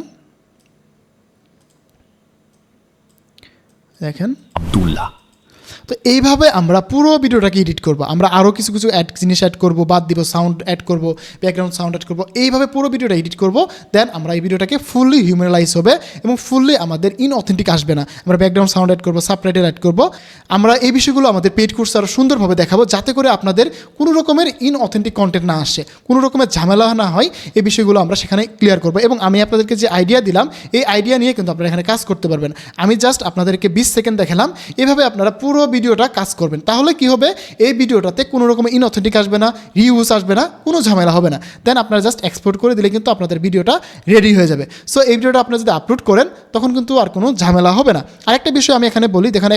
দেখেন আব্দুল্লাহ। তো এইভাবে আমরা পুরো ভিডিওটাকে এডিট করব। আমরা আরও কিছু কিছু জিনিস অ্যাড করব, বাদ দিব, সাউন্ড অ্যাড করব, ব্যাকগ্রাউন্ড সাউন্ড অ্যাড করব। এইভাবে পুরো ভিডিওটা এডিট করব। দেন আমরা এই ভিডিওটাকে ফুললি হিউম্যানালাইজ হবে এবং ফুললি আমাদের ইনঅথেন্টিক আসবে না। আমরা ব্যাকগ্রাউন্ড সাউন্ড অ্যাড করব, সাবটাইটেল অ্যাড করব। আমরা এই বিষয়গুলো আমাদের পেইড কোর্সে আরও সুন্দরভাবে দেখাবো, যাতে করে আপনাদের কোনো রকমের ইনঅথেন্টিক কন্টেন্ট না আসে, কোনো রকমের ঝামেলা না হয়। এই বিষয়গুলো আমরা সেখানে ক্লিয়ার করব। এবং আমি আপনাদেরকে যে আইডিয়া দিলাম, এই আইডিয়া নিয়ে কিন্তু আপনারা এখানে কাজ করতে পারবেন। আমি জাস্ট আপনাদেরকে 20 সেকেন্ড দেখালাম, এভাবে আপনারা পুরো ভিডিওটা কাজ করবেন। তাহলে কি হবে, এই ভিডিওটাতে কোনো রকমের ইনঅথেন্টিক আসবে না, রিউজ আসবে না, কোনো ঝামেলা হবে না। দেন আপনারা জাস্ট এক্সপোর্ট করে দিলে কিন্তু আপনাদের ভিডিওটা রেডি হয়ে যাবে। সো এই ভিডিওটা আপনারা যদি আপলোড করেন, তখন কিন্তু আর কোনো ঝামেলা হবে না। আরেকটা বিষয় আমি এখানে বলি, দেখেন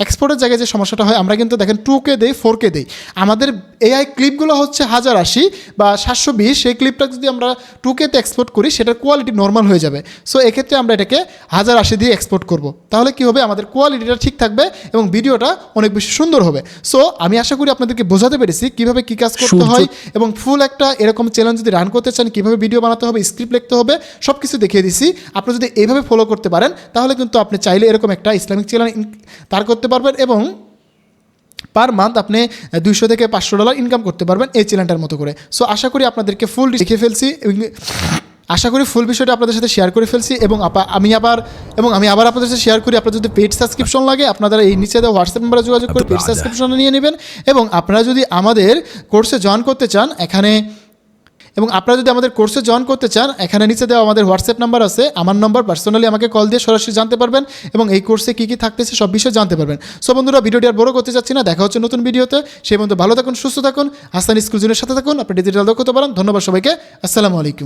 এক্সপোর্টের জায়গায় যে সমস্যাটা হয়, আমরা কিন্তু দেখেন 2K দেই, 4K দেই। আমাদের এআই ক্লিপগুলো হচ্ছে 1080 বা 720, সেই ক্লিপটা যদি আমরা 2K-তে এক্সপোর্ট করি, সেটার কোয়ালিটি নর্মাল হয়ে যাবে। সো এক্ষেত্রে আমরা এটাকে 1080 দিয়ে এক্সপোর্ট করব। তাহলে কি হবে, আমাদের কোয়ালিটিটা ঠিক থাকবে এবং ভিডিওটা অনেক বেশি সুন্দর হবে। সো আমি আশা করি আপনাদেরকে বোঝাতে পেরেছি কীভাবে কী কাজ করতে হয় এবং ফুল একটা এরকম চ্যালেঞ্জ যদি রান করতে চান, কীভাবে ভিডিও বানাতে হবে, স্ক্রিপ্ট লিখতে হবে, সব কিছু দেখিয়ে দিছি। আপনি যদি এইভাবে ফলো করতে পারেন, তাহলে কিন্তু আপনি চাইলে এরকম একটা ইসলামিক চ্যানেল দাঁড় করতে পারবেন এবং পার মান্থ আপনি $200 থেকে $500 ইনকাম করতে পারবেন এই চ্যানেলটার মতো করে। সো আশা করি আপনাদেরকে ফুল লিখে ফেলছি, আশা করি ফুল বিষয়টা আপনাদের সাথে শেয়ার করে ফেলছি। এবং আমি আবার আপনাদের সাথে শেয়ার করি, আপনাদের যদি পেড সাবস্ক্রিপশন লাগে, আপনারা এই নিচে দেওয়া হোয়াটসঅ্যাপ নাম্বারে যোগাযোগ করে পেড সাবস্ক্রিপশন নিয়ে নেবেন। এবং আপনারা যদি আমাদের কোর্সে জয়েন করতে চান, এখানে নিচে দেওয়া আমাদের হোয়াটসঅ্যাপ নাম্বার আছে, আমার নাম্বার, পার্সোনালি আমাকে কল দিয়ে সরাসরি জানতে পারবেন এবং এই কোর্সে কী কী থাকতেছে সব বিষয়ে জানতে পারবেন। সো বন্ধুরা, ভিডিওটি আর বড় করতে চাচ্ছি না, দেখা হচ্ছে নতুন ভিডিওতে। সেই পর্যন্ত ভালো থাকুন, সুস্থ থাকুন, হাসান স্কুল জোনের সাথে থাকুন, আপনি ডিজিটাল দক্ষতা বাড়ান। ধন্যবাদ সবাইকে, আসসালামু আলাইকুম।